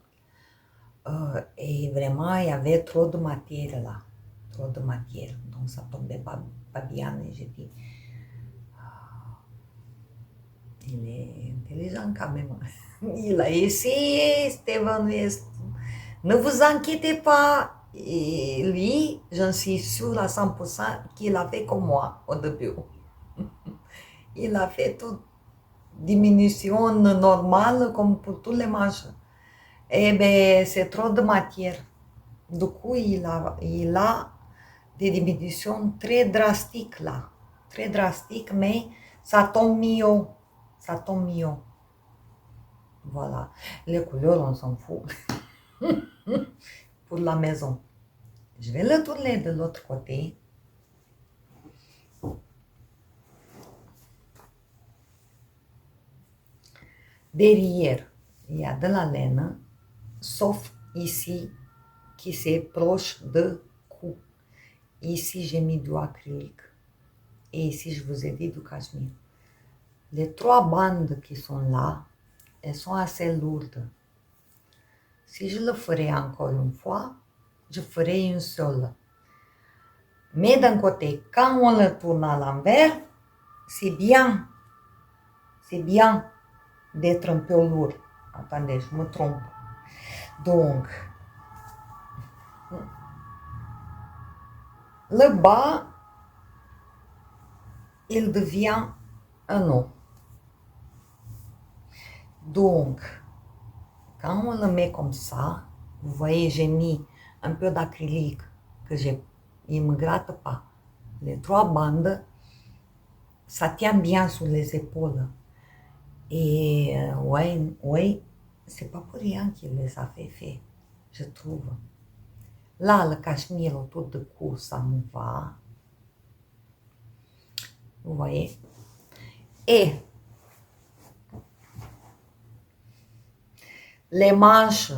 Et vraiment, il y avait trop de matière là. Trop de matière. Donc, ça tombait pas bien. Et j'ai dit, il est intelligent quand même. Il a essayé, Steven West. Ne vous inquiétez pas, Et lui, j'en suis sûre à 100% qu'il a fait comme moi au début. Il a fait toute diminution normale comme pour tous les manches. Eh bien, c'est trop de matière. Du coup, il a des diminutions très drastiques là. Très drastiques, mais ça tombe mieux. Ça tombe mieux. Voilà. Les couleurs, on s'en fout. Pour la maison. Je vais le tourner de l'autre côté. Derrière, il y a de la laine, sauf ici, qui c'est proche de cou. Ici, j'ai mis du acrylique. Et ici, je vous ai dit du cachemire. Les 3 bandes qui sont là, elles sont assez lourdes. Si je le ferais encore une fois, je ferais une seule. Mais d'un côté, quand on le tourne à l'envers, c'est bien d'être un peu lourd. Attendez, je me trompe. Donc, le bas, il devient un nœud. Donc, quand on le met comme ça, vous voyez, j'ai mis un peu d'acrylique que il ne me gratte pas. Les 3 bandes, ça tient bien sur les épaules. Et ouais, c'est pas pour rien qu'il les a fait, je trouve. Là, le cachemire autour de cou, ça me va. Vous voyez? Et les manches,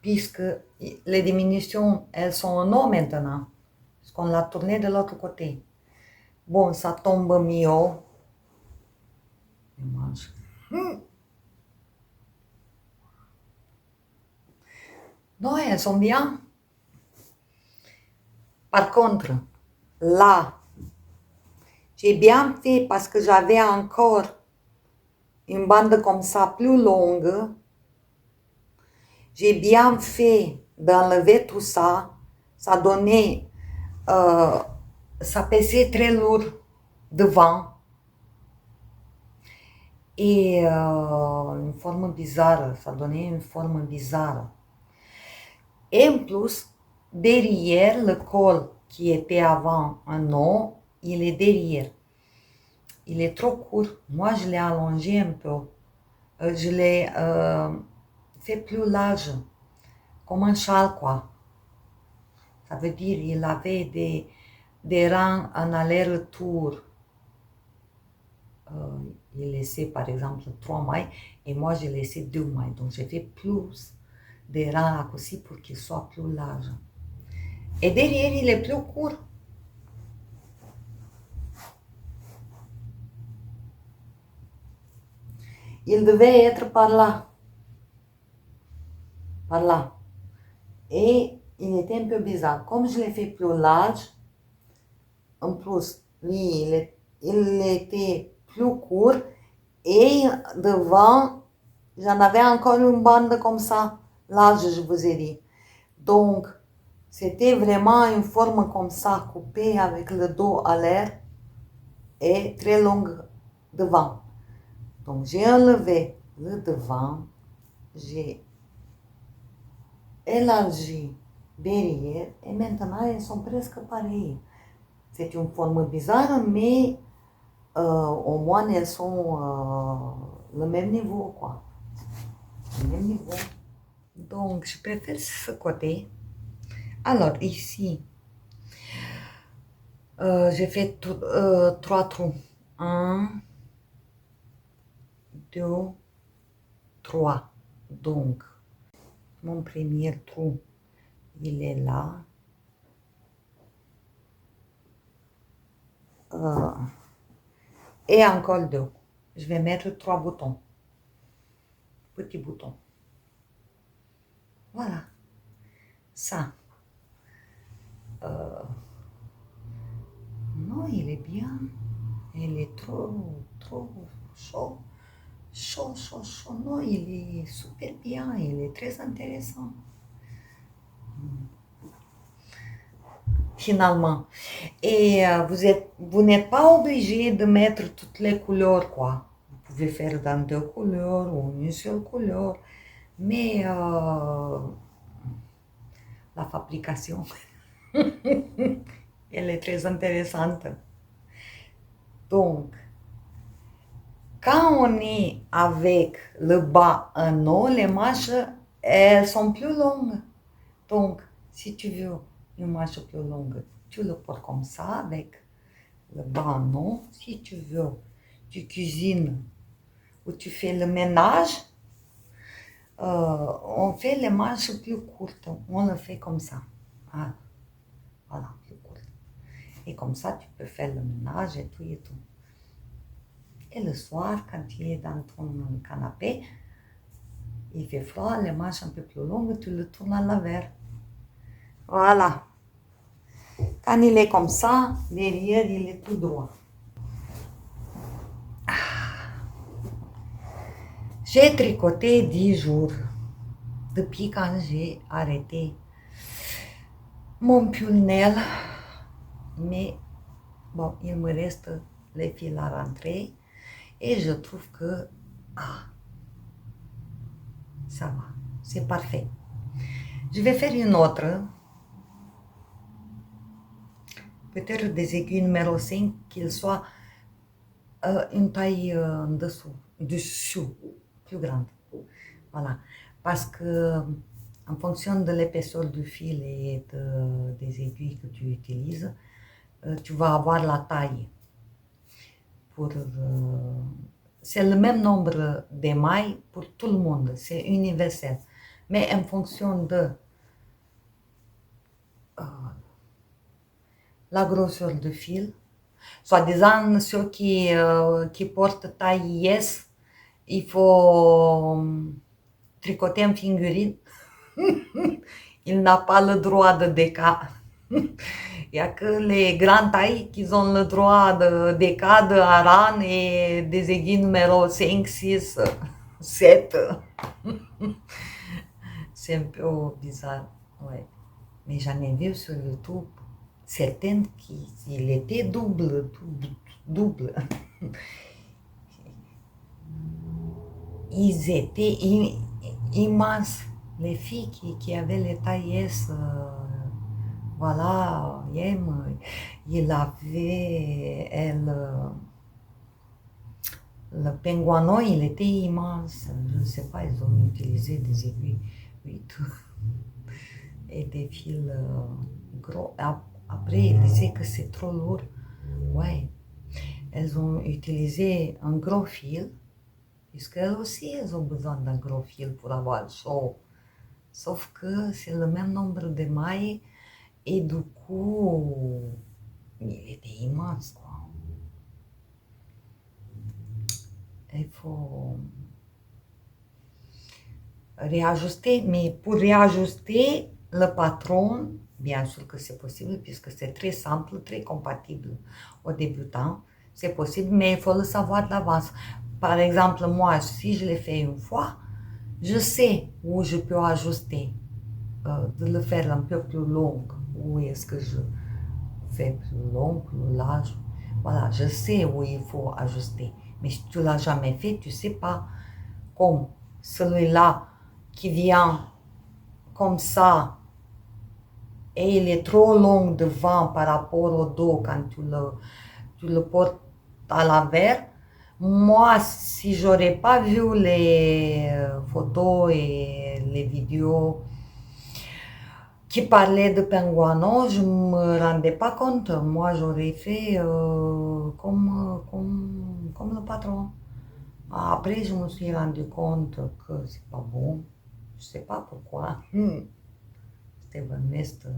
puisque les diminutions, elles sont en haut maintenant, parce qu'on l'a tourné de l'autre côté. Bon, ça tombe mieux. Les manches. Non, elles sont bien. Par contre, là, j'ai bien fait parce que j'avais encore une bande comme ça plus longue. J'ai bien fait d'enlever tout ça. Ça donnait, ça pesait très lourd devant. Et une forme bizarre, ça donnait une forme bizarre. Et en plus, derrière le col qui était avant un nœud, il est derrière. Il est trop court. Moi, je l'ai allongé un peu. Je l'ai fait plus large, comme un châle, quoi. Ça veut dire il avait des rangs en aller-retour. Il laissait par exemple 3 mailles et moi j'ai laissé 2 mailles. Donc j'ai fait plus des rangs raccourcis pour qu'il soit plus large. Et derrière il est plus court. Il devait être par là. Par là. Et il était un peu bizarre. Comme je l'ai fait plus large, en plus, lui, il était plus court. Et devant, j'en avais encore une bande comme ça, large, je vous ai dit. Donc, c'était vraiment une forme comme ça, coupée avec le dos à l'air et très longue devant. Donc, j'ai enlevé le devant, j'ai élargi derrière et maintenant elles sont presque pareilles. C'est une forme bizarre, mais au moins elles sont le même niveau, quoi. Le même niveau. Donc, je préfère ce côté. Alors, ici, j'ai fait 3 trous. 1, 2, 3. Donc, mon premier trou, il est là. Et encore 2. Je vais mettre 3 boutons. Petits boutons. Voilà. Ça. Non, il est bien. Il est trop chaud. Chaud. Non, il est super bien. Il est très intéressant. finalement. Et vous n'êtes pas obligé de mettre toutes les couleurs, quoi. Vous pouvez faire dans 2 couleurs ou une seule couleur, mais la fabrication, elle est très intéressante. Donc, quand on est avec le bas en haut, les manches, elles sont plus longues. Donc, si tu veux une manche plus longue, tu le portes comme ça, avec le bas en haut. Si tu veux, tu cuisines ou tu fais le ménage, on fait les manches plus courtes. On le fait comme ça. Ah, voilà, plus courtes. Et comme ça, tu peux faire le ménage et tout et tout. Et le soir, quand tu es dans ton canapé, il fait froid, les manches un peu plus longues, tu le tournes à l'envers. Voilà. Quand il est comme ça, derrière, il est tout droit. J'ai tricoté 10 jours depuis quand j'ai arrêté mon pull-nail, mais bon, il me reste les fils à rentrer et je trouve que ça va, c'est parfait. Je vais faire une autre, peut-être des aiguilles numéro 5, qu'il soit une taille en dessous, plus grande. Voilà, parce que en fonction de l'épaisseur du fil et des aiguilles que tu utilises, tu vas avoir la taille. C'est le même nombre d'émails pour tout le monde, c'est universel. Mais en fonction de la grosseur du fil, soi-disant ceux qui portent taille yes, il faut tricoter en figurine. Il n'a pas le droit de déca. Il n'y a que les grandes tailles qui ont le droit de déca, de haran et des aiguilles numéro 5, 6, 7. C'est un peu bizarre, ouais. Mais j'en ai vu sur YouTube certaines qui étaient double. Ils étaient immenses. Les filles qui avaient les tailles S, voilà, il avait, le pingouin, il était immense. Je ne sais pas, ils ont utilisé des aiguilles 8 et des fils gros. Après, ils disaient que c'est trop lourd. Ouais, elles ont utilisé un gros fil, puisqu'elles aussi, elles ont besoin d'un gros fil pour avoir le chaud. Sauf que c'est le même nombre de mailles et du coup, il était immense, quoi. Il faut réajuster, mais pour réajuster le patron, bien sûr que c'est possible puisque c'est très simple, très compatible aux débutants, c'est possible, mais il faut le savoir d'avance. Par exemple, moi, si je l'ai fait une fois, je sais où je peux ajuster, de le faire un peu plus long, où est-ce que je fais plus long, plus large. Voilà, je sais où il faut ajuster. Mais si tu l'as jamais fait, tu sais pas. Comme celui-là qui vient comme ça et il est trop long devant par rapport au dos quand tu le portes à l'envers. Moi, si j'aurais pas vu les photos et les vidéos qui parlaient de pingouins, je me rendais pas compte. Moi, j'aurais fait comme le patron. Après, je me suis rendu compte que c'est pas bon. Je sais pas pourquoi. Steven Nest,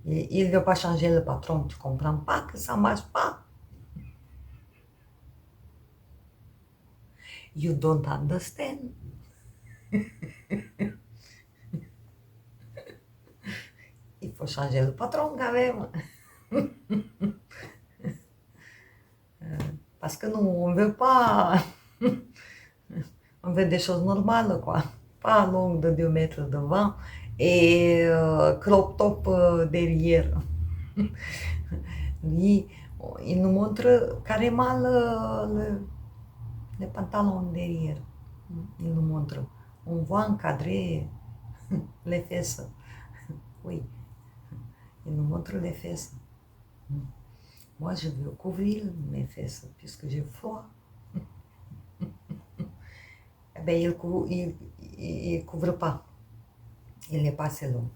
il ne veut pas changer le patron. Tu comprends pas que ça marche pas. You don't understand. Il faut changer le patron quand même. Parce que nous, on veut pas. On veut des choses normales, quoi. Pas longue de 2 mètres devant et crop top derrière. Lui, il nous montre carrément les pantalons derrière. Il nous montre. On voit encadrer les fesses. Oui, il nous montre les fesses. Moi, je veux couvrir mes fesses puisque j'ai froid. Eh bien, il couvre pas. Il n'est pas assez long.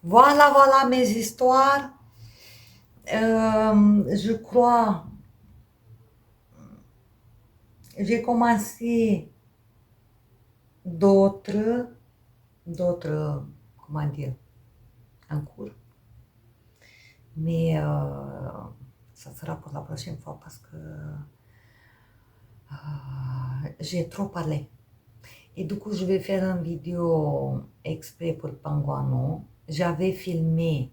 Voilà, voilà mes histoires. Je crois, j'ai commencé d'autres, comment dire, en cours. Mais ça sera pour la prochaine fois parce que j'ai trop parlé. Et du coup, je vais faire une vidéo exprès pour Panguano. J'avais filmé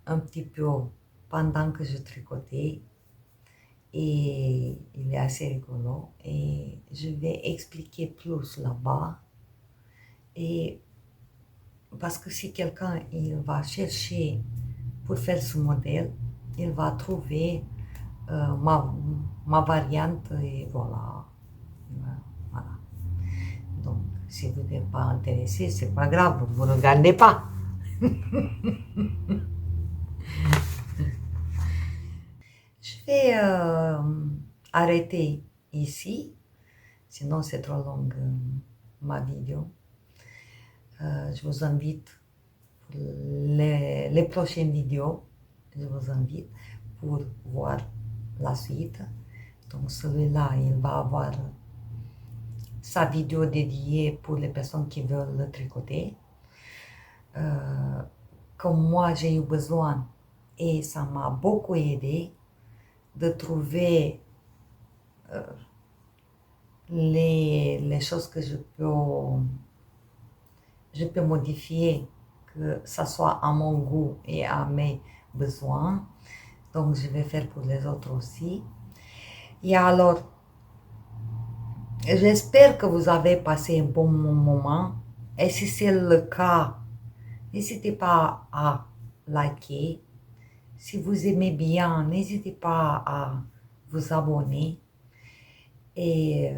un petit peu pendant que je tricotais et il est assez rigolo. Et je vais expliquer plus là-bas. Et parce que si quelqu'un il va chercher pour faire ce modèle, il va trouver ma variante et voilà. Voilà. Donc, si vous n'êtes pas intéressé, c'est pas grave, vous ne regardez pas. Je vais arrêter ici, sinon c'est trop long ma vidéo. Je vous invite pour les prochaines vidéos. Je vous invite pour voir la suite. Donc celui-là, il va avoir sa vidéo dédiée pour les personnes qui veulent le tricoter. Comme moi, j'ai eu besoin et ça m'a beaucoup aidé de trouver les choses que je peux modifier, que ça soit à mon goût et à mes besoins. Donc, je vais faire pour les autres aussi. Et alors, j'espère que vous avez passé un bon moment. Et si c'est le cas, n'hésitez pas à liker. Si vous aimez bien, n'hésitez pas à vous abonner. Et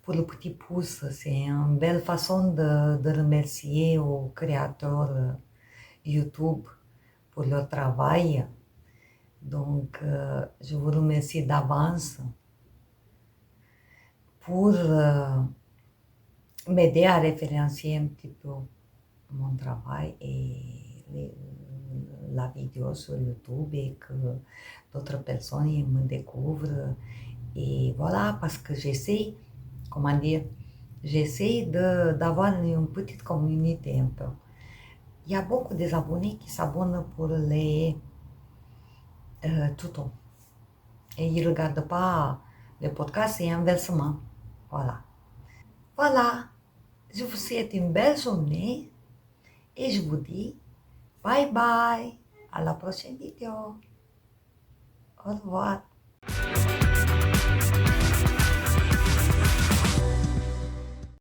pour le petit pouce, c'est une belle façon de remercier aux créateurs YouTube pour leur travail. Donc, je vous remercie d'avance pour m'aider à référencier un petit peu mon travail et la vidéo sur YouTube et que d'autres personnes me découvrent. Et voilà, parce que j'essaie, comment dire, j'essaie d'avoir une petite communauté un peu. Il y a beaucoup des abonnés qui s'abonnent pour les tutos. Et ils ne regardent pas le podcast et inversement. Voilà. Voilà. Je vous souhaite une belle journée et je vous dis bye bye. À la prochaine vidéo. Au revoir.